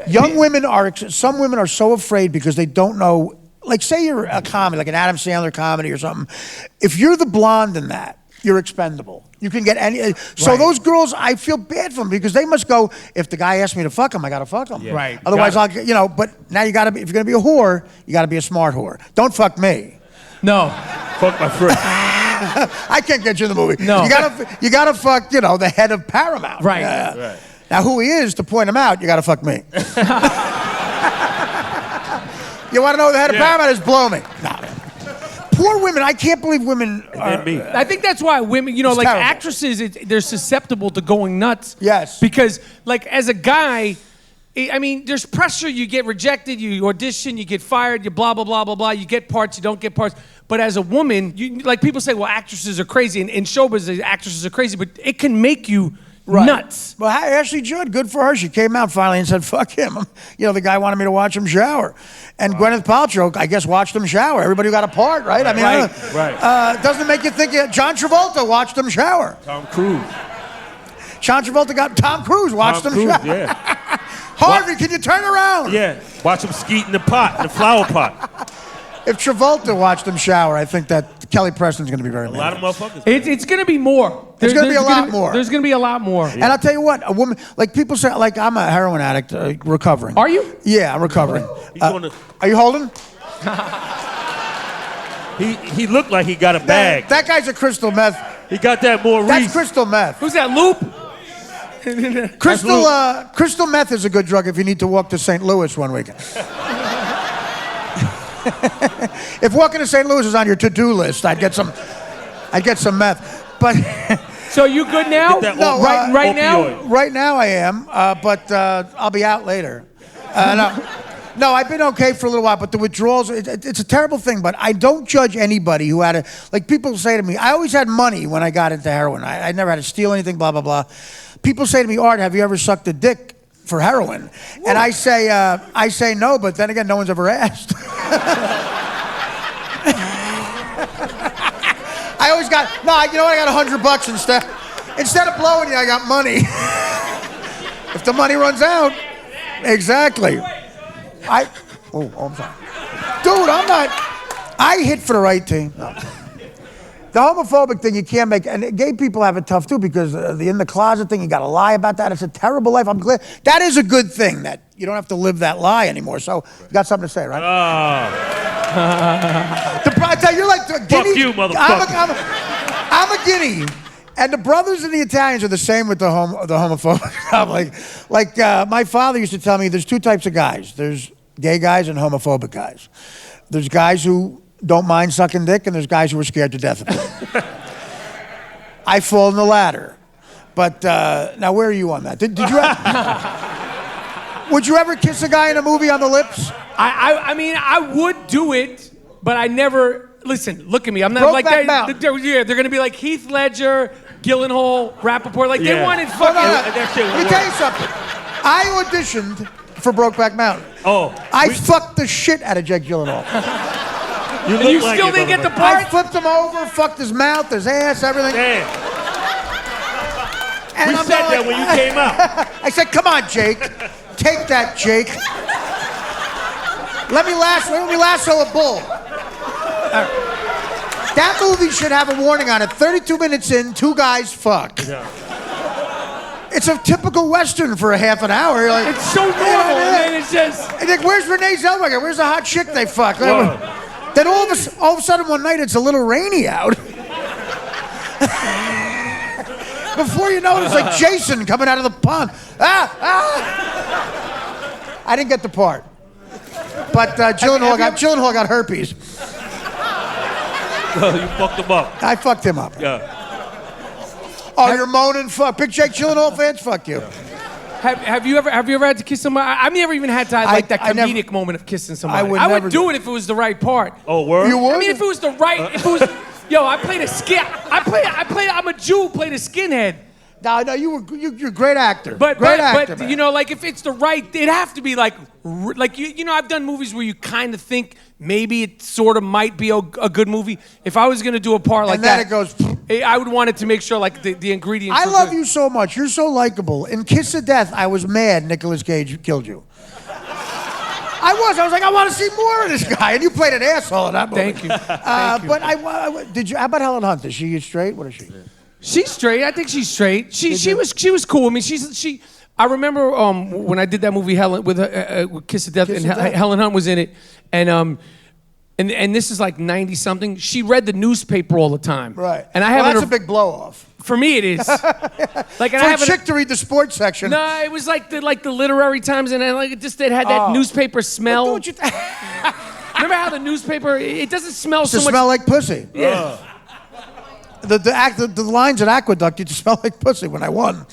Young women some women are so afraid because they don't know. Like, say you're a comedy, like an Adam Sandler comedy or something. If you're the blonde in that, you're expendable. You can get any. So those girls, I feel bad for them because they must go. If the guy asks me to fuck him, I gotta fuck him. Yeah. Right. Otherwise, But now you gotta be. If you're gonna be a whore, you gotta be a smart whore. Don't fuck me. No. Fuck my friend. I can't get you in the movie. No. You gotta fuck. The head of Paramount. Right. Right. Now, who he is, to point him out, you gotta fuck me. You want to know who the head of Paramount is? Blow me. Nah. Poor women. I can't believe women are... I think that's why women, like terrible. actresses, they're susceptible to going nuts. Yes. Because, like, as a guy, I mean, there's pressure. You get rejected, you audition, you get fired, you blah, blah, blah, blah, blah. You get parts, you don't get parts. But as a woman, like people say, well, actresses are crazy. And in showbiz, actresses are crazy. But it can make you... nuts. Well, Ashley Judd, good for her. She came out finally and said, fuck him. The guy wanted me to watch him shower. And Gwyneth Paltrow, I guess, watched him shower. Everybody who got a part, right? I mean, doesn't it make you think John Travolta watched him shower? Tom Cruise. John Travolta got Tom Cruise watched him shower. Yeah. Harvey, can you turn around? Yeah. Watch him skeet in the pot, in the flower pot. If Travolta watched him shower, I think that Kelly Preston's going to be very mad. A lot of motherfuckers. It's going to be more. There's going to be a lot more. There's going to be a lot more. And I'll tell you what, a woman, like people say, like I'm a heroin addict, recovering. Are you? Yeah, I'm recovering. Are you holding? He looked like he got a bag. That guy's a crystal meth. He got that Maurice. That's crystal meth. Who's that, Loop? Crystal meth is a good drug if you need to walk to St. Louis one weekend. If walking to St. Louis is on your to-do list, I'd get some meth. But so you good now? No, right now. Right now I am, but I'll be out later. No, I've been okay for a little while, but the withdrawals, it's a terrible thing, but I don't judge anybody who had like people say to me, I always had money when I got into heroin. I never had to steal anything, blah, blah, blah. People say to me, Art, have you ever sucked a dick for heroin? Whoa. And I say no, but then again, no one's ever asked. I always got, I got $100 instead. Instead of blowing you, I got money. If the money runs out, exactly. I'm sorry. Dude, I hit for the right team. No. The homophobic thing you can't make, and gay people have it tough too because the in the closet thing, you got to lie about that. It's a terrible life. I'm glad. That is a good thing that you don't have to live that lie anymore. So you got something to say, right? I tell you, you're like the guinea. Fuck you, motherfucker. I'm a guinea. And the brothers and the Italians are the same with the homophobic. like my father used to tell me there's two types of guys. There's gay guys and homophobic guys. There's guys who don't mind sucking dick, and there's guys who are scared to death of it. I fall in the latter. But now, where are you on that? Did you would you ever kiss a guy in a movie on the lips? I mean, I would do it, but I never. Listen, look at me. I'm not like that. Yeah, they're gonna be like Heath Ledger, Gyllenhaal, Rappaport. Like they wanted fucking. Let me tell you something. I auditioned for Brokeback Mountain. I fucked the shit out of Jake Gyllenhaal. You still didn't get the part? I flipped him over, fucked his mouth, his ass, everything. Damn. And we said that when you came out. I said, come on, Jake. Take that, Jake. Let me lasso a bull. That movie should have a warning on it. 32 minutes in, two guys fuck. Yeah. It's a typical Western for a half an hour. You're like, It's so normal, and then it's just... And like, where's Renee Zellweger? Where's the hot chick they fuck? Whoa. Then all of a sudden one night it's a little rainy out. Before you know it, it's like Jason coming out of the pond. I didn't get the part. But Gyllenhaal got herpes. You fucked him up. I fucked him up. Yeah. Oh, you're moaning? Fuck. Big Jake Gyllenhaal fans? Fuck you. Have you ever had to kiss somebody? I've never even had to like that comedic moment of kissing somebody. I would do it if it was the right part. Oh, word? You would? I mean, if it was the right, if it was, yo, I played a skin. I'm a Jew who played a skinhead. No, you're a great actor. But Man. you know, like if it's the right, it'd have to be like you know, I've done movies where you kind of think maybe it sort of might be a good movie. If I was gonna do a part like that, it goes. I would want it to make sure like the ingredients. I were love good. you so much. You're so likable. In Kiss of Death, I was mad Nicolas Cage killed you. I was like, I want to see more of this guy, and you played an asshole in that movie. Thank you. Thank you. But did you? How about Helen Hunt? Is she straight? What is she? She's straight. I think she's straight. She was cool with me. She. I remember when I did that movie Helen with Kiss of Death, and Helen Hunt was in it, and this is like 90 something. She read the newspaper all the time. Right. And I have that's a big blow off. For me, it is. Like, and For I a chick to read the sports section. No, it was like the literary times, and it had that newspaper smell. Don't you Remember how the newspaper? It doesn't smell so much. Smell like pussy. Yeah. The lines at Aqueduct, you smell like pussy when I won.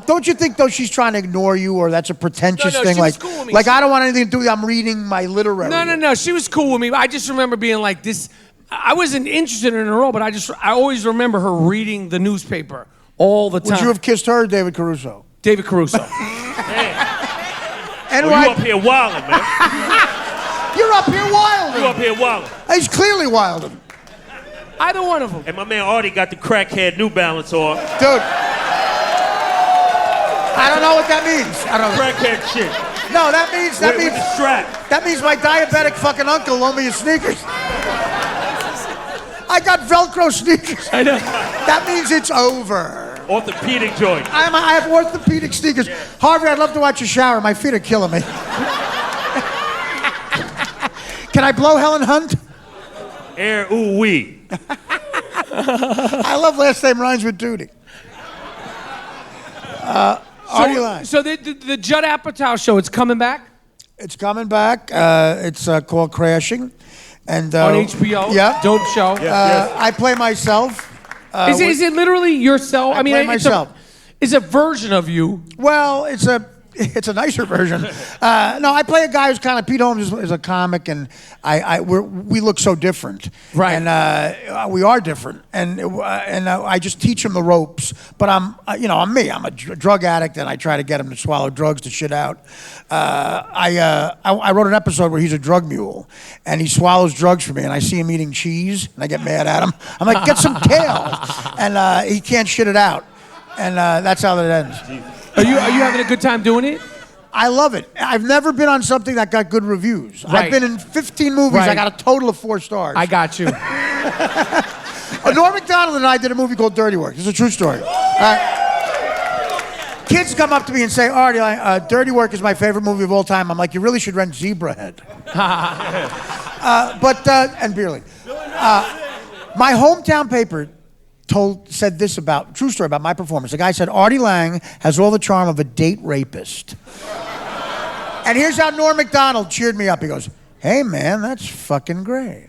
Don't you think, though, she's trying to ignore you, or that's a pretentious thing? She was cool with me. Like, I don't want anything to do with it. I'm reading my literary. No. She was cool with me. I just remember being like this. I wasn't interested in her role, but I always remember her reading the newspaper all the time. Would you have kissed her or David Caruso? David Caruso. You up here wilding, man. You're up here wilding. You up here wilding. He's clearly wilding. Either one of them. And my man Artie got the crackhead New Balance on. Dude. I don't know what that means. I don't know. Crackhead shit. No, that means With the strap. That means my diabetic fucking uncle loaned me his sneakers. I got Velcro sneakers. I know. That means it's over. Orthopedic joint. I have orthopedic sneakers. Harvey, I'd love to watch you shower. My feet are killing me. Can I blow Helen Hunt? Air ooh wee. I love last name rhymes with duty. Artie Lange. So the Judd Apatow show, it's coming back? It's coming back. It's called Crashing. And, on HBO? Yeah. Dope show. Yes. I play myself. Is it literally yourself? I mean, play myself. It's a version of you. Well, it's a nicer version. No, I play a guy who's kind of Pete Holmes is a comic, and we look so different, right? And we are different, and I just teach him the ropes. But I'm me. I'm a drug addict, and I try to get him to swallow drugs to shit out. I wrote an episode where he's a drug mule, and he swallows drugs for me, and I see him eating cheese, and I get mad at him. I'm like, get some kale, and he can't shit it out, and that's how that ends. Are you having a good time doing it? I love it. I've never been on something that got good reviews. Right. I've been in 15 movies. Right. I got a total of 4 stars. I got you. Norm Macdonald and I did a movie called Dirty Work. It's a true story. Kids come up to me and say, Artie, Dirty Work is my favorite movie of all time. I'm like, you really should rent Zebrahead. And Beerly. My hometown paper said this true story about my performance. The guy said, Artie Lange has all the charm of a date rapist. And here's how Norm Macdonald cheered me up. He goes, hey man, that's fucking great.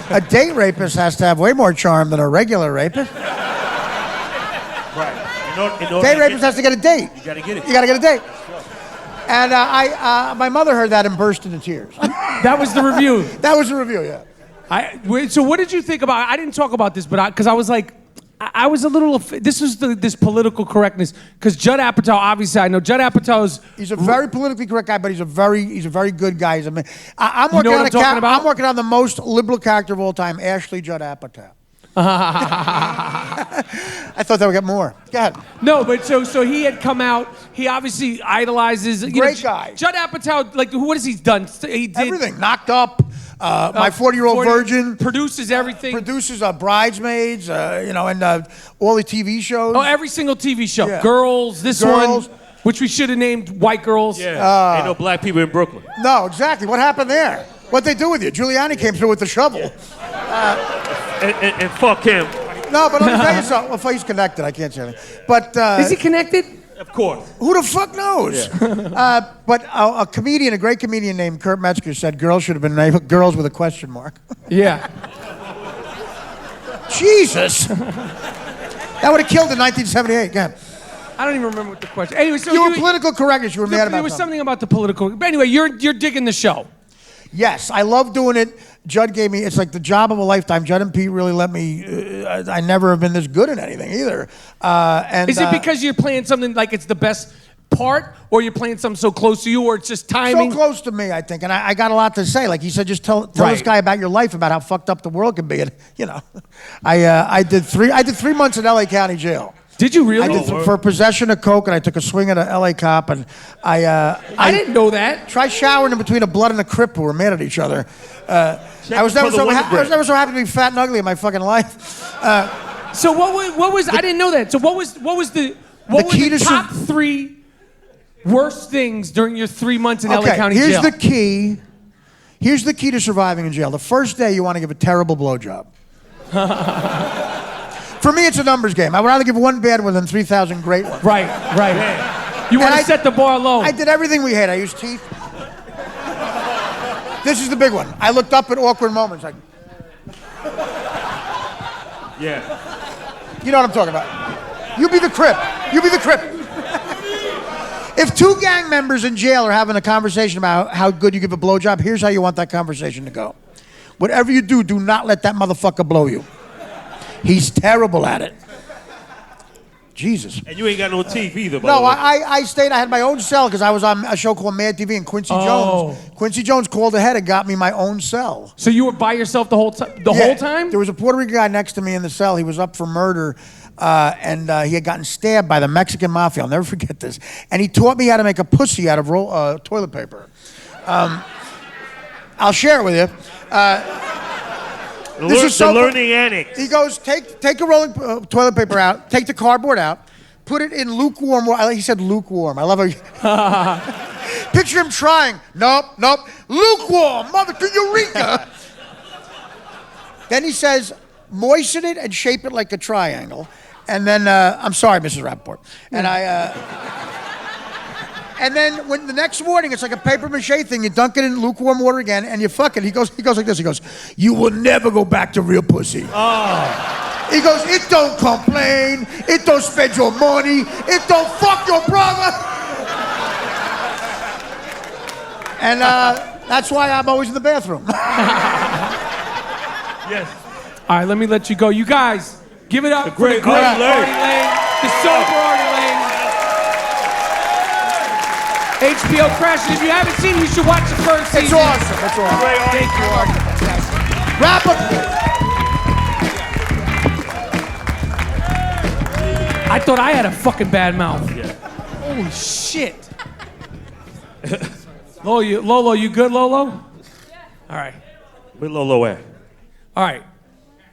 A date rapist has to have way more charm than a regular rapist. Right. Date rapist has to get a date. You gotta get it. You gotta get a date. And my mother heard that and burst into tears. That was the review. That was the review, yeah. So what did you think about? I didn't talk about this, but because I was like, I was a little. This was this political correctness because Judd Apatow. Obviously, I know Judd Apatow's. He's a very politically correct guy, but he's a very good guy. I'm working on I'm working on the most liberal character of all time, Ashley Judd Apatow. I thought that would get more. Go ahead. No, but so he had come out. He obviously idolizes. Great guy. Judd Apatow. Like, what has he done? He did everything. Knocked Up. My 40-Year-Old Virgin. Produces everything. Produces Bridesmaids, and all the TV shows. Oh, every single TV show. Yeah. Girls, this Girls. one, which we should have named White Girls. Yeah. Ain't no black people in Brooklyn. No, exactly. What happened there? What'd they do with you? Giuliani came through with the shovel. And fuck him. No, but let me tell you something. Well, he's connected. I can't say anything. But Is he connected? Of course. who the fuck knows? Yeah. But a great comedian named Kurt Metzger said girls should have been named girls with a question mark. Yeah. Jesus. That would have killed in 1978. Go ahead. I don't even remember what the question. Anyway, so You were political correctness. You were mad about there was something about the political. But anyway, you're digging the show. Yes, I love doing it. Judd gave me, it's like the job of a lifetime. Judd and Pete really let me, I never have been this good at anything either. Is it because you're playing something like it's the best part, or you're playing something so close to you, or it's just timing? So close to me, I think. And I got a lot to say. Like he said, just tell this guy about your life, about how fucked up the world can be. And, I did 3 months in LA County Jail. Did you really? I did for possession of coke, and I took a swing at an LA cop, and I didn't know that. Tried showering in between a blood and a Crip who were mad at each other. I was never so happy to be fat and ugly in my fucking life. So what was I didn't know that. So what was the top 3 worst things during your 3 months in LA County jail? Here's the key to surviving in jail. The first day you want to give a terrible blowjob. For me, it's a numbers game. I would rather give one bad one than 3,000 great ones. Right. Yeah. You want to set the bar low. I did everything we had. I used teeth. This is the big one. I looked up at awkward moments. Like, Yeah. you know what I'm talking about. You be the Crip. If 2 gang members in jail are having a conversation about how good you give a blowjob, here's how you want that conversation to go. Whatever you do, do not let that motherfucker blow you. He's terrible at it. Jesus. And you ain't got no teeth either, by No, the way. I stayed, I had my own cell because I was on a show called Mad TV and Quincy Jones. Quincy Jones called ahead and got me my own cell. So you were by yourself the whole time? Whole time? There was a Puerto Rican guy next to me in the cell. He was up for murder, and he had gotten stabbed by the Mexican mafia. I'll never forget this. And he taught me how to make a pussy out of toilet paper. I'll share it with you. The learning annex. He goes, take a roll of toilet paper out, take the cardboard out, put it in lukewarm water. He said lukewarm. I love how picture him trying. Nope. Lukewarm, mother to Eureka. Then he says, moisten it and shape it like a triangle. And then, I'm sorry, Mrs. Rapaport. And and then when the next morning, it's like a paper mache thing. You dunk it in lukewarm water again, and you fuck it. He goes like this. He goes, you will never go back to real pussy. Oh. He goes, it don't complain. It don't spend your money. It don't fuck your brother. And that's why I'm always in the bathroom. Yes. All right, let me let you go. You guys, give it up for the great Artie Artie Lange. Lange, the sober Artie Lange. HBO Crash. If you haven't seen it, you should watch the first season. It's awesome. It's awesome. Thank you, Artie. Rapaport. I thought I had a fucking bad mouth. Yeah. Holy shit. Lolo, you good, Lolo? All right. Where Lolo at? All right.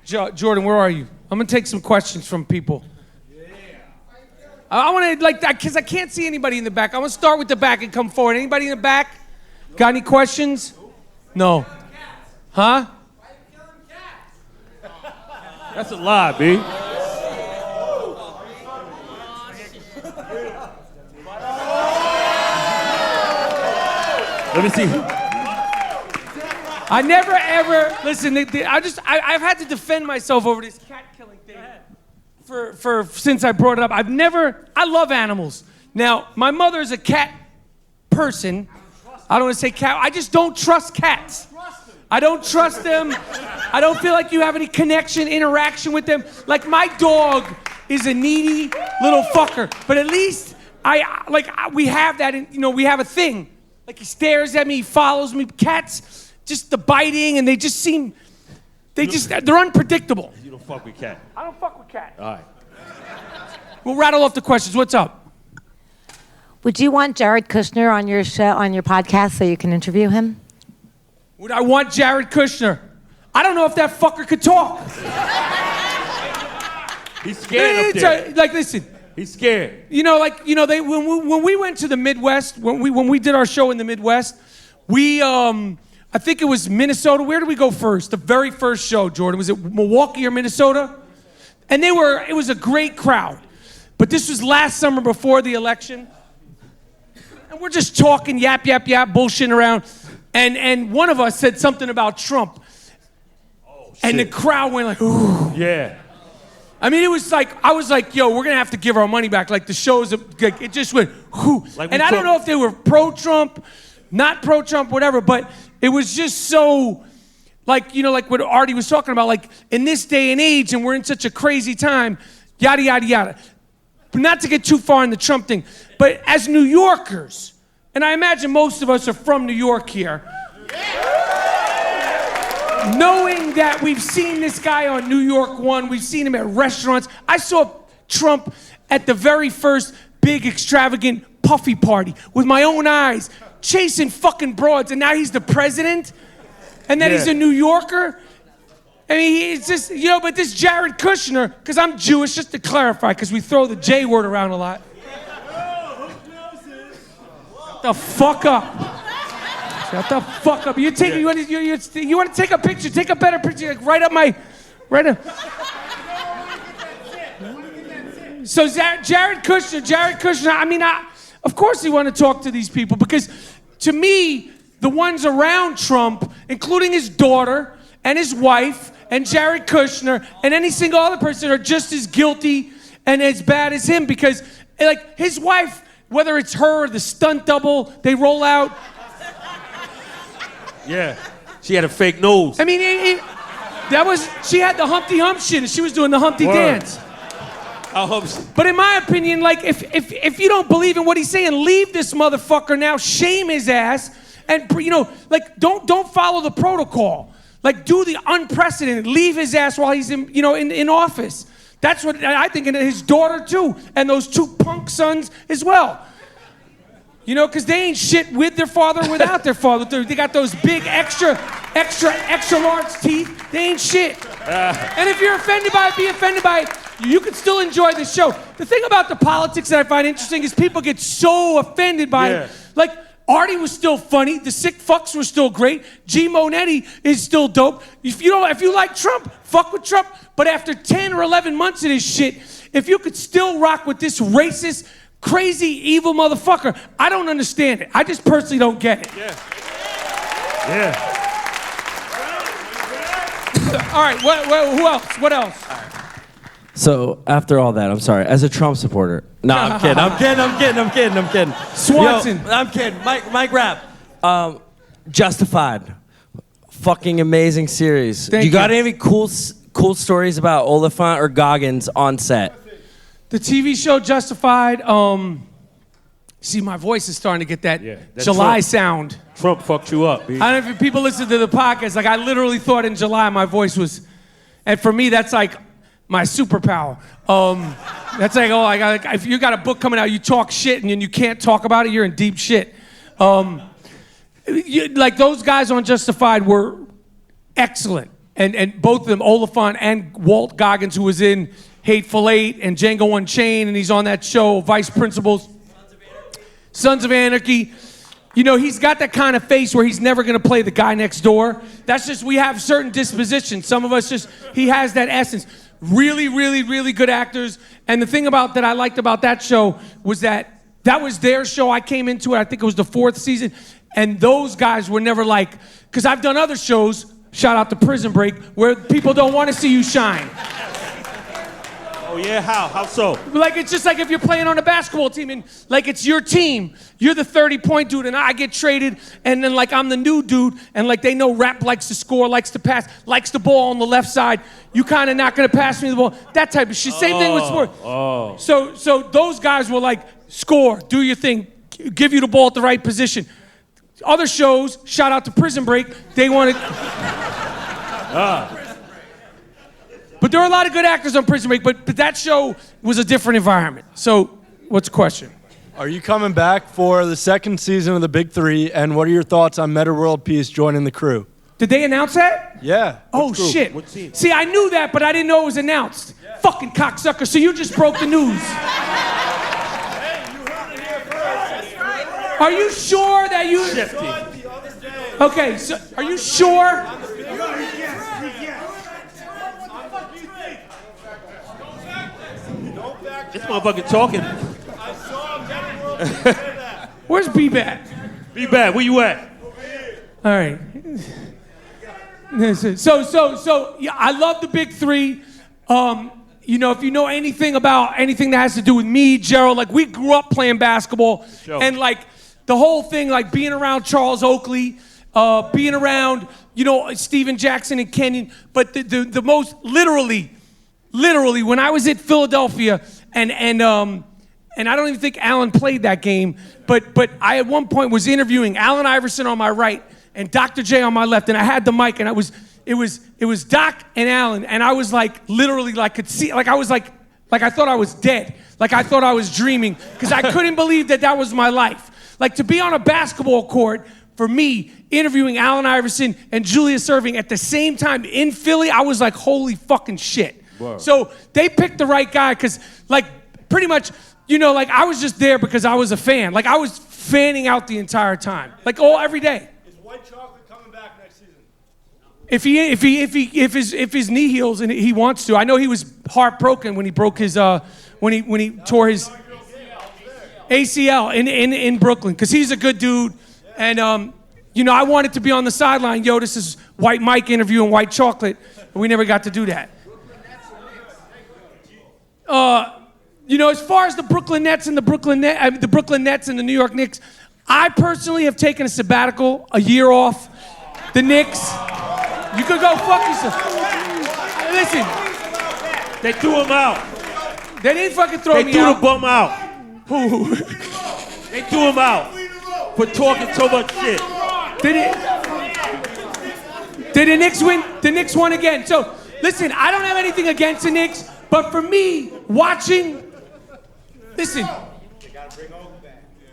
Jordan, where are you? I'm going to take some questions from people. I want to, like that, because I can't see anybody in the back. I want to start with the back and come forward. Anybody in the back? Got any questions? No. Huh? That's a lie, B. Let me see. I never ever listen. I've had to defend myself over this cat killing thing for since I brought it up. I love animals. Now my mother is a cat person. I don't want to say cat. I just don't trust cats. I don't trust them. I don't feel like you have any connection, interaction with them. Like my dog is a needy little fucker, but at least we have that. We have a thing. Like he stares at me, he follows me. Cats, just the biting, and they just seem, they're unpredictable. You don't fuck with cat. I don't fuck with cats. All right. We'll rattle off the questions. What's up? Would you want Jared Kushner on your show, on your podcast, so you can interview him? Would I want Jared Kushner? I don't know if that fucker could talk. He's scared up there. Like, listen. He's scared. When we went to the Midwest, when we did our show in the Midwest, we I think it was Minnesota. Where did we go first? The very first show, Jordan. Was it Milwaukee or Minnesota? And it was a great crowd. But this was last summer before the election. And we're just talking, yap, bullshitting around. And one of us said something about Trump. Oh, shit. And the crowd went like, ooh. Yeah. I mean, it was like, I was like, yo, we're going to have to give our money back. Like, the shows, like, it just went, whoo. And I don't know if they were pro-Trump, not pro-Trump, whatever, but it was just so, like, like what Artie was talking about, like, in this day and age, and we're in such a crazy time, yada, yada, yada. But not to get too far in the Trump thing, but as New Yorkers, and I imagine most of us are from New York here, knowing that we've seen this guy on New York One, we've seen him at restaurants. I saw Trump at the very first big extravagant puffy party with my own eyes, chasing fucking broads, and now he's the president, and then he's a New Yorker. I mean, it's just, but this Jared Kushner, because I'm Jewish, just to clarify, because we throw the J word around a lot. Shut the fuck up. Shut the fuck up. You want to take a picture? Take a better picture. Like right up. So Jared Kushner. I mean, of course you want to talk to these people because, to me, the ones around Trump, including his daughter and his wife and Jared Kushner and any single other person, are just as guilty and as bad as him because, like, his wife, whether it's her or the stunt double they roll out. Yeah, she had a fake nose. I mean, she had the Humpty Hump shit, and she was doing the Humpty dance. But in my opinion, like, if you don't believe in what he's saying, leave this motherfucker now, shame his ass, and like, don't follow the protocol. Like, do the unprecedented, leave his ass while he's in office. That's what I think, and his daughter too, and those two punk sons as well. Because they ain't shit with their father or without their father. They got those big extra large teeth. They ain't shit. And if you're offended by it, be offended by it. You can still enjoy the show. The thing about the politics that I find interesting is people get so offended by it. Like, Artie was still funny. The sick fucks were still great. G. Monetti is still dope. If you like Trump, fuck with Trump. But after 10 or 11 months of this shit, if you could still rock with this racist, crazy, evil motherfucker, I don't understand it. I just personally don't get it. Yeah. All right, who else? What else? So after all that, I'm sorry. As a Trump supporter, no, I'm kidding. Swanson. Yo, I'm kidding. Mike Rapp. Justified. Fucking amazing series. Thank you got you. any cool stories about Oliphant or Goggins on set? The TV show Justified. See, my voice is starting to get that July sound. Trump fucked you up. B. I don't know if people listen to the podcast. Like, I literally thought in July my voice was, and for me that's like my superpower. That's like, if you got a book coming out, you talk shit and then you can't talk about it, you're in deep shit. Like, those guys on Justified were excellent, and both of them, Oliphant and Walt Goggins, who was in Hateful Eight and Django Unchained, and he's on that show, Vice Principals, Sons of Anarchy. He's got that kind of face where he's never going to play the guy next door. That's just, we have certain dispositions. Some of us he has that essence. Really, really, really good actors. And the thing that I liked about that show was that was their show. I came into it, I think it was the 4th season, and those guys were never like, because I've done other shows, shout out to Prison Break, where people don't want to see you shine. Oh yeah, how so? Like, it's just like if you're playing on a basketball team and like it's your team, you're the 30-point dude and I get traded, and then like I'm the new dude, and like they know Rap likes to score, likes to pass, likes the ball on the left side. You kind of not gonna pass me the ball. That type of shit. Same thing with sport. Oh. So those guys were like, score, do your thing, give you the ball at the right position. Other shows, shout out to Prison Break, they wanted. But there are a lot of good actors on Prison Break, but that show was a different environment. So, what's the question? Are you coming back for the second season of The Big Three, and what are your thoughts on Meta World Peace joining the crew? Did they announce that? Yeah. Oh, group? shit. What team? See, I knew that, but I didn't know it was announced. Fucking cocksucker. So you just broke the news. Are you sure that you... Okay, so are you sure? This motherfucker talking. Where's B-Bat? Be back. Where you at? All right. So, yeah, I love the big three. You know, if you know anything about anything that has to do with me, Gerald, like we grew up playing basketball, Sure. and like the whole thing, like being around Charles Oakley, being around, you know, Steven Jackson and Kenyon, but the most literally, when I was at Philadelphia, and I don't even think Allen played that game, but I at one point was interviewing Allen Iverson on my right and Dr. J on my left, and I had the mic, and it was Doc and Allen, and I was like literally like could see, like I was like I thought I was dead, like I thought I was dreaming, because I couldn't believe that was my life. Like to be on a basketball court for me, interviewing Allen Iverson and Julius Erving at the same time in Philly, I was like, holy fucking shit. Whoa. So they picked the right guy, because like pretty much, you know, like I was just there because I was a fan. Like I was fanning out the entire time, like every day. Is White Chocolate coming back next season? If his knee heals and he wants to, I know he was heartbroken when he broke his when he tore his ACL in Brooklyn, because he's a good dude, and you know, I wanted to be on the sideline. Yo, this is White Mike interviewing White Chocolate, but we never got to do that. You know, as far as the Brooklyn Nets and the Brooklyn Nets and the New York Knicks, I personally have taken a sabbatical, a year off. The Knicks, you could go fuck yourself. Listen, They threw him out. they didn't fucking throw They me threw out. the bum out. Who? They threw him out for talking so much shit. Did the Knicks win? The Knicks won again. So, listen, I don't have anything against the Knicks, but for me, watching, listen,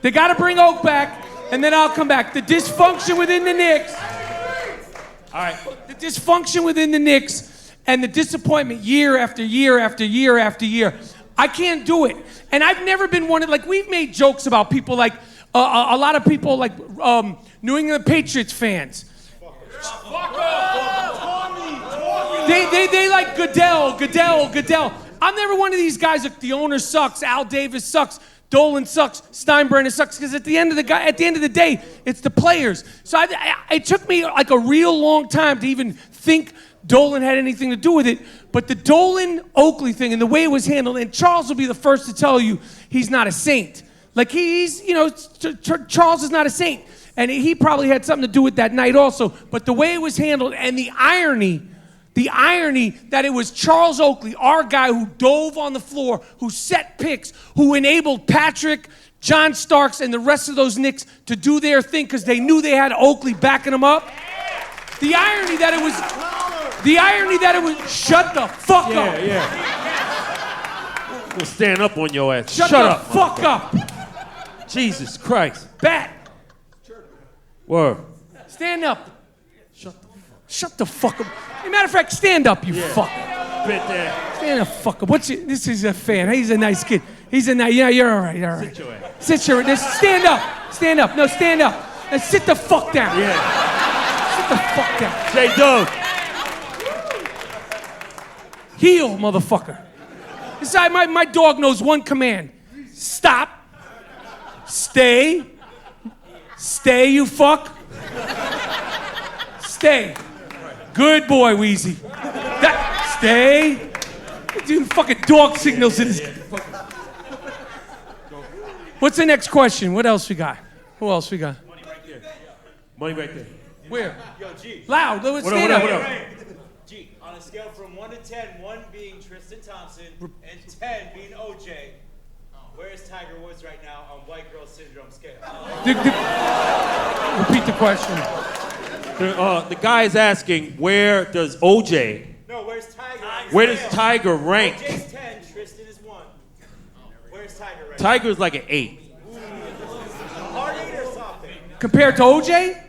they got to bring Oak back, and then I'll come back. The dysfunction within the Knicks, all right, the dysfunction within the Knicks and the disappointment year after year after year after year, I can't do it. And I've never been one of, like, we've made jokes about people like, a lot of people like New England Patriots fans. They like Goodell. I'm never one of these guys like the owner sucks, Al Davis sucks, Dolan sucks, Steinbrenner sucks, because at the end of the day, it's the players. So it took me like a real long time to even think Dolan had anything to do with it. But the Dolan-Oakley thing and the way it was handled, and Charles will be the first to tell you he's not a saint. Like he's, you know, Charles is not a saint. And he probably had something to do with that night also. But the way it was handled and the irony that it was Charles Oakley, our guy who dove on the floor, who set picks, who enabled Patrick, John Starks, and the rest of those Knicks to do their thing because they knew they had Oakley backing them up. The irony that it was, shut the fuck up. Yeah. We'll stand up on your ass. Shut the fuck up. Jesus Christ. Bat. Word. Stand up. Shut the fuck up. As a matter of fact, stand up, you fuck. Bit there. Stand the fuck up. This is a fan. He's a nice kid. Yeah, you're all right. Sit your ass. Sit your ass. Stand up. No, stand up. Now sit the fuck down. Yeah. Sit the fuck down. J-Dog. Heel, motherfucker. Besides, my dog knows one command. Stop. Stay. Stay, you fuck. Stay. Good boy, Wheezy. Stay. Doing fucking dog signals in his. What's the next question? What else we got? Who else we got? Money right there. Where? Yo, G. Loud. Let's What stand up? up. G, on a scale from 1 to 10, 1 being Tristan Thompson and 10 being OJ, where is Tiger Woods right now on white girl syndrome scale? Repeat the question. The guy is asking, where does OJ, No, where's Tiger? where does Tiger rank? OJ's 10, Tristan is 1. Where's Tiger right Tiger is like an 8. now? Hard 8 or soft 8? Compared to OJ?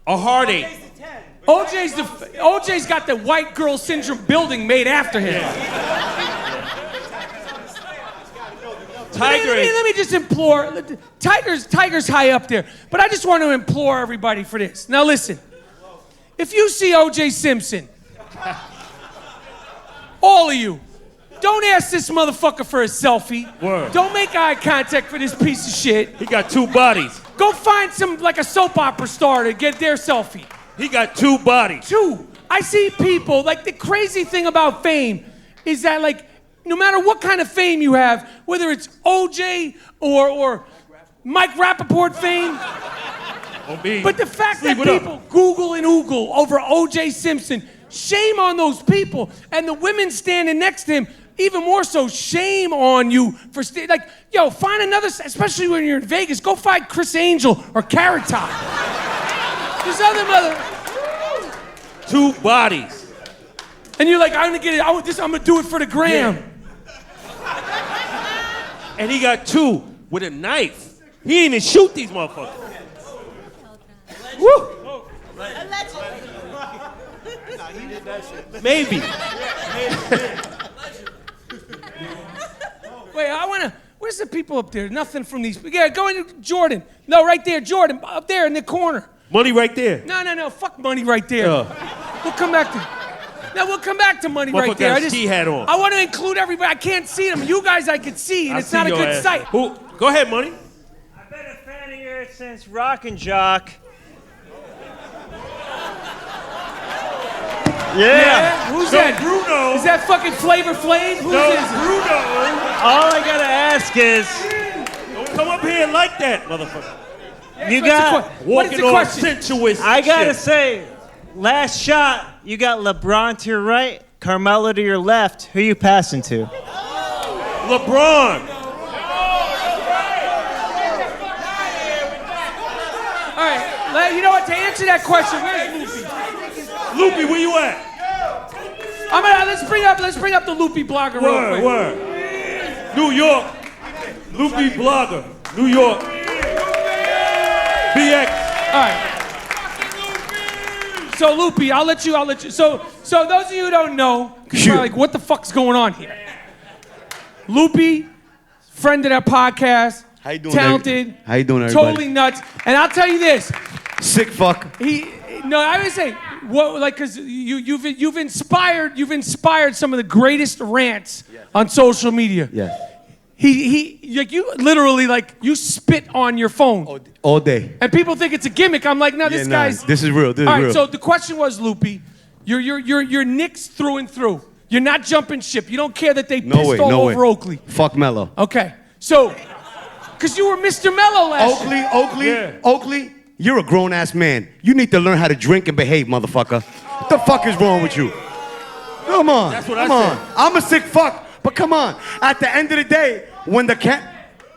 A hard 8. OJ's a 10. OJ's got the white girl syndrome building made after him. Let me just implore. Tiger's high up there, but I just want to implore everybody for this. Now listen, if you see O.J. Simpson, all of you, don't ask this motherfucker for a selfie. Word. Don't make eye contact for this piece of shit. He got 2 bodies. Go find like a soap opera star to get their selfie. He got 2 bodies. 2. I see people, like the crazy thing about fame is that like, no matter what kind of fame you have, whether it's OJ or Mike Rapaport fame, but the fact that people Google and Oogle over OJ Simpson, shame on those people. And the women standing next to him, even more so, shame on you for find another, especially when you're in Vegas, go find Chris Angel or Carrot Top. There's other mother. 2 bodies. And you're like, I'm gonna get it, I'm gonna do it for the gram. Yeah. And he got 2 with a knife. He didn't even shoot these motherfuckers. Woo! Maybe. Wait, where's the people up there? Nothing from these. Yeah, go into Jordan. No, right there, Jordan, up there in the corner. Money right there. No, fuck money right there. We'll come back to. Now we'll come back to money right there. Got ski hat on. I want to include everybody. I can't see them. You guys, I can see, and it's not a good sight. Who? Go ahead, Money. I've been a fan of yours since Rock and Jock. Yeah. Who's that? Bruno. Is that fucking Flavor Flav? Who's this? Bruno. All I gotta ask is, Don't come up here like that, motherfucker. you got. What is the Walking all question? sensuous. I gotta shit. say, last shot, you got LeBron to your right, Carmelo to your left. Who you passing to? LeBron. All right, you know what? To answer that question, where's Loopy? Loopy, where you at? Let's bring up the Loopy blogger real quick. Word. New York. Loopy blogger. New York. BX. All right. So Loopy, I'll let you. So those of you who don't know, because you're like, what the fuck's going on here? Loopy, friend of that podcast. How you doing? Talented. How you doing, everybody? Totally nuts. And I'll tell you this. Sick fuck. I would say, because you've inspired some of the greatest rants on social media. Yeah. You literally you spit on your phone All day. and people think it's a gimmick. I'm like, no, this guy's. This is real. This is All right, real. so the question was, Loopy, you're Knicks through and through. You're not jumping ship. You don't care that they pissed all over Oakley. Fuck Mello. Okay, so because you were Mr. Mello last year. Oakley, you're a grown ass man. You need to learn how to drink and behave, motherfucker. What the fuck is wrong with you? Come on. That's what come I on. said. I'm a sick fuck, but come on. At the end of the day, when the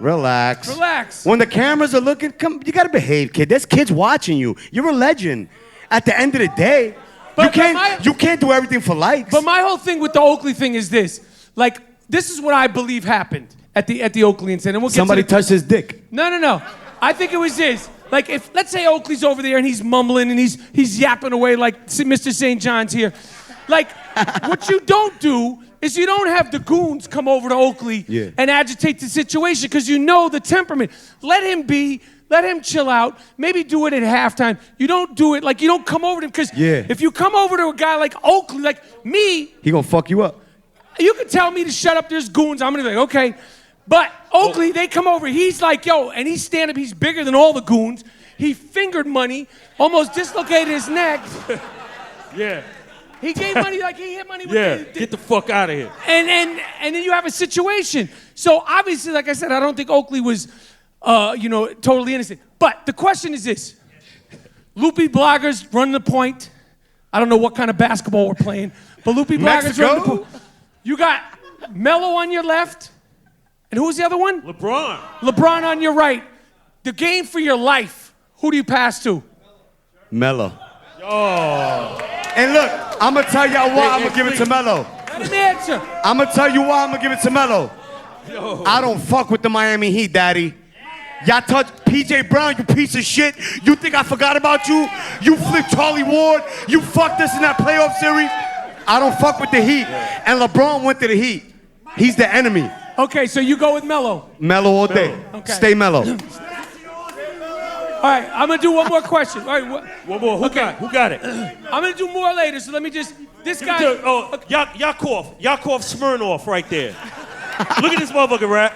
Relax. When the cameras are looking, you gotta behave, kid. There's kids watching you. You're a legend. At the end of the day, you can't do everything for likes. But my whole thing with the Oakley thing is this. This is what I believe happened at the Oakley incident. And we'll get Somebody touched his dick. No. I think it was this. If let's say Oakley's over there and he's mumbling and he's yapping away like Mr. St. John's here. What you don't do is you don't have the goons come over to Oakley and agitate the situation because you know the temperament. Let him be. Let him chill out. Maybe do it at halftime. You don't do it you don't come over to him because if you come over to a guy like Oakley, like me, he gonna fuck you up. You can tell me to shut up. There's goons. I'm gonna be like, okay. But Oakley, they come over. He's like, yo, and he's standing up. He's bigger than all the goons. He fingered Money, almost dislocated his neck. Yeah. He gave Money he hit Money with get the fuck out of here. And then you have a situation. So obviously, like I said, I don't think Oakley was, totally innocent. But the question is this: Loopy bloggers running the point. I don't know what kind of basketball we're playing, but Loopy bloggers running the point. You got Mello on your left. And who was the other one? LeBron on your right. The game for your life. Who do you pass to? Mello. Oh. And look, I'm going to tell y'all why I'm going to give it to Mello. Let him answer. I'm going to tell you why I'm going to give it to Mello. I don't fuck with the Miami Heat, Daddy. Y'all touched P.J. Brown, you piece of shit. You think I forgot about you? You flicked Charlie Ward. You fucked us in that playoff series. I don't fuck with the Heat. And LeBron went to the Heat. He's the enemy. Okay, so you go with Melo. Melo all day. Okay. Stay mellow. All right, I'm gonna do one more question. All right, one more. Who got it? I'm gonna do more later. So let me just. This guy. Yakov Smirnoff right there. Look at this motherfucker, Rap.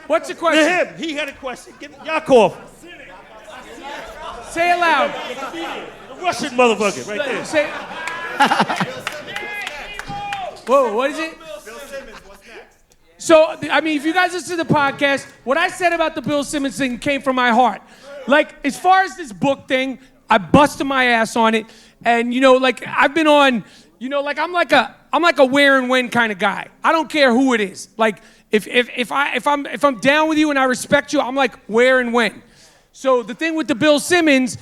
What's the question? To him. He had a question. Give it Yakov. Say it loud. The Russian motherfucker right there. Say. Whoa, what is it? So, I mean, if you guys listen to the podcast, what I said about the Bill Simmons thing came from my heart. Like, as far as this book thing, I busted my ass on it. And, you know, like, I've been on, you know, like, I'm like a where and when kind of guy. I don't care who it is. Like, if I'm down with you and I respect you, I'm like, where and when. So the thing with the Bill Simmons,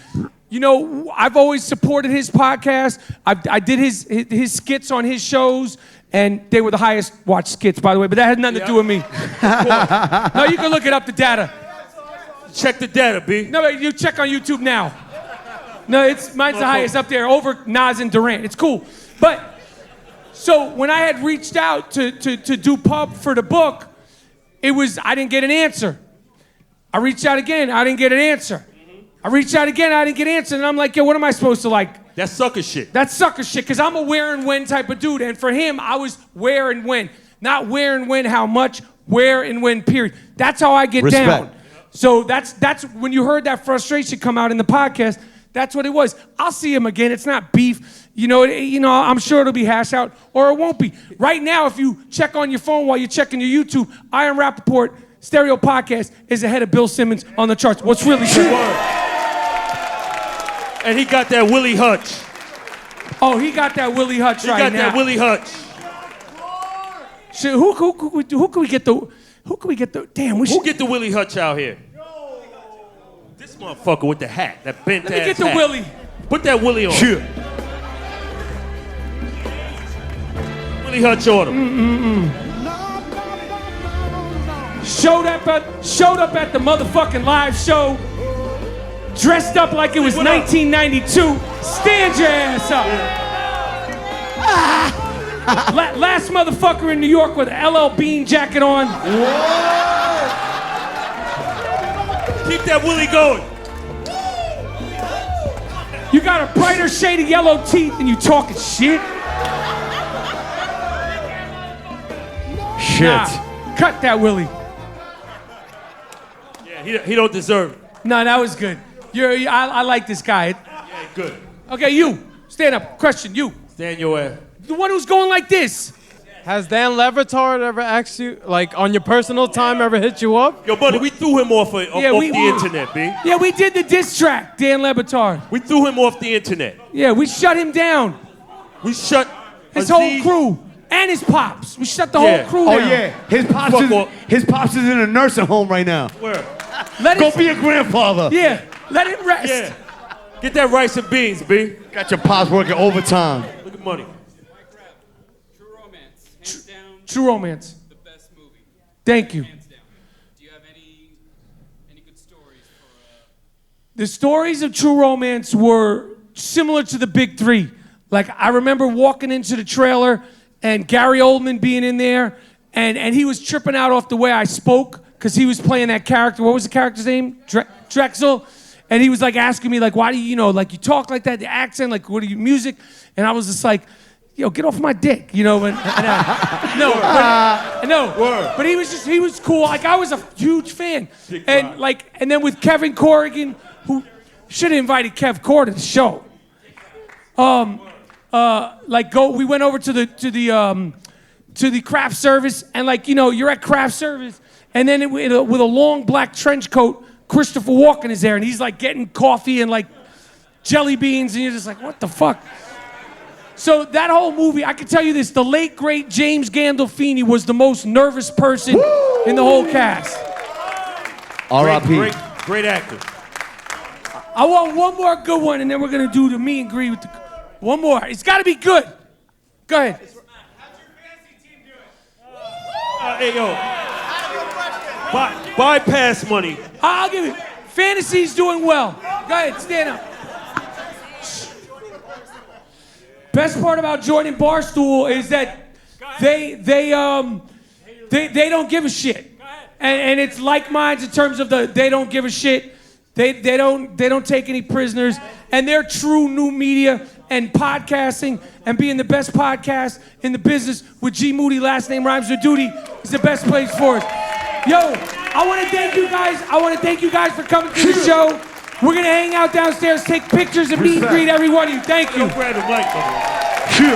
you know, I've always supported his podcast. I did his skits on his shows. And they were the highest watched skits, by the way, but that had nothing to do with me. No, you can look it up, the data. Check the data, B. No, you check on YouTube now. No, mine's the highest up there, over Nas and Durant. It's cool. But, so when I had reached out to do pub for the book, I didn't get an answer. I reached out again, I didn't get an answer. I reached out again, I didn't get an answer, and I'm like, yo, what am I supposed to like? That's sucker shit. That's sucker shit, because I'm a where and when type of dude. And for him, I was where and when. Not where and when, how much, where and when, period. That's how I get down. So that's when you heard that frustration come out in the podcast, that's what it was. I'll see him again. It's not beef. You know, I'm sure it'll be hashed out, or it won't be. Right now, if you check on your phone while you're checking your YouTube, Iron Rapaport Stereo Podcast is ahead of Bill Simmons on the charts. What's really true? And he got that Willie Hutch. Oh, he got that Willie Hutch right now. He got that Willie Hutch. So who can we get the? Damn, we should. Who get the Willie Hutch out here? This motherfucker with the hat, that bent ass hat. Let me get the Willie. Put that Willie on. Sure. Willie Hutch on him. Showed up at the motherfucking live show. Dressed up like it was 1992. Stand your ass up. Last motherfucker in New York with an LL Bean jacket on. Keep that Willie going. You got a brighter shade of yellow teeth and you talking shit. Shit. Nah, cut that Willie. Yeah, he don't deserve it. No, that was good. I like this guy. Yeah, good. Okay, you. Stand up. Question, you. Stand your ass. The one who's going like this. Has Dan Levitard ever asked you, like, on your personal time, ever hit you up? Yo, buddy, we threw him off the internet, B. Yeah, we did the diss track, Dan Levitard. We threw him off the internet. Yeah, we shut him down. We shut his whole crew and his pops. We shut the whole crew down. Oh, yeah. His pops is in a nursing home right now. Where? Go be a grandfather. Yeah, let him rest. Yeah. Get that rice and beans, B. Got your pops working overtime. Look at money. True Romance. Hands down. True Romance. The best movie. Thank you. Hands down. Do you have any good stories for The stories of True Romance were similar to the big three. Like, I remember walking into the trailer and Gary Oldman being in there, and he was tripping out off the way I spoke because he was playing that character. What was the character's name? Drexel. And he was like asking me, like, why do you like you talk like that, the accent, like, what are you, music? And I was just like, yo, get off my dick, no, but he was cool. Like, I was a huge fan. And then with Kevin Corrigan, who should have invited Kev Core to the show. We went over to the craft service, and you're at craft service, and then with a long black trench coat, Christopher Walken is there, and he's like getting coffee and like jelly beans, and you're just like, what the fuck? So that whole movie, I can tell you this, the late great James Gandolfini was the most nervous person in the whole cast. R.I.P. Great actor. I want one more good one, and then we're gonna do the meet and greet with the one more. It's gotta be good. Go ahead. How's your fantasy team doing? Hey, yo. Bypass money. I'll give it. Fantasy's doing well. Go ahead, stand up. Best part about joining Barstool is that they don't give a shit. And it's like minds in terms of they don't give a shit. They don't take any prisoners, and they're true new media and podcasting and being the best podcast in the business with G Moody, last name rhymes with duty, is the best place for us. Yo, I want to thank you guys. I want to thank you guys for coming to the show. We're gonna hang out downstairs, take pictures, and meet and greet every one of you. Thank you. Grab the mic.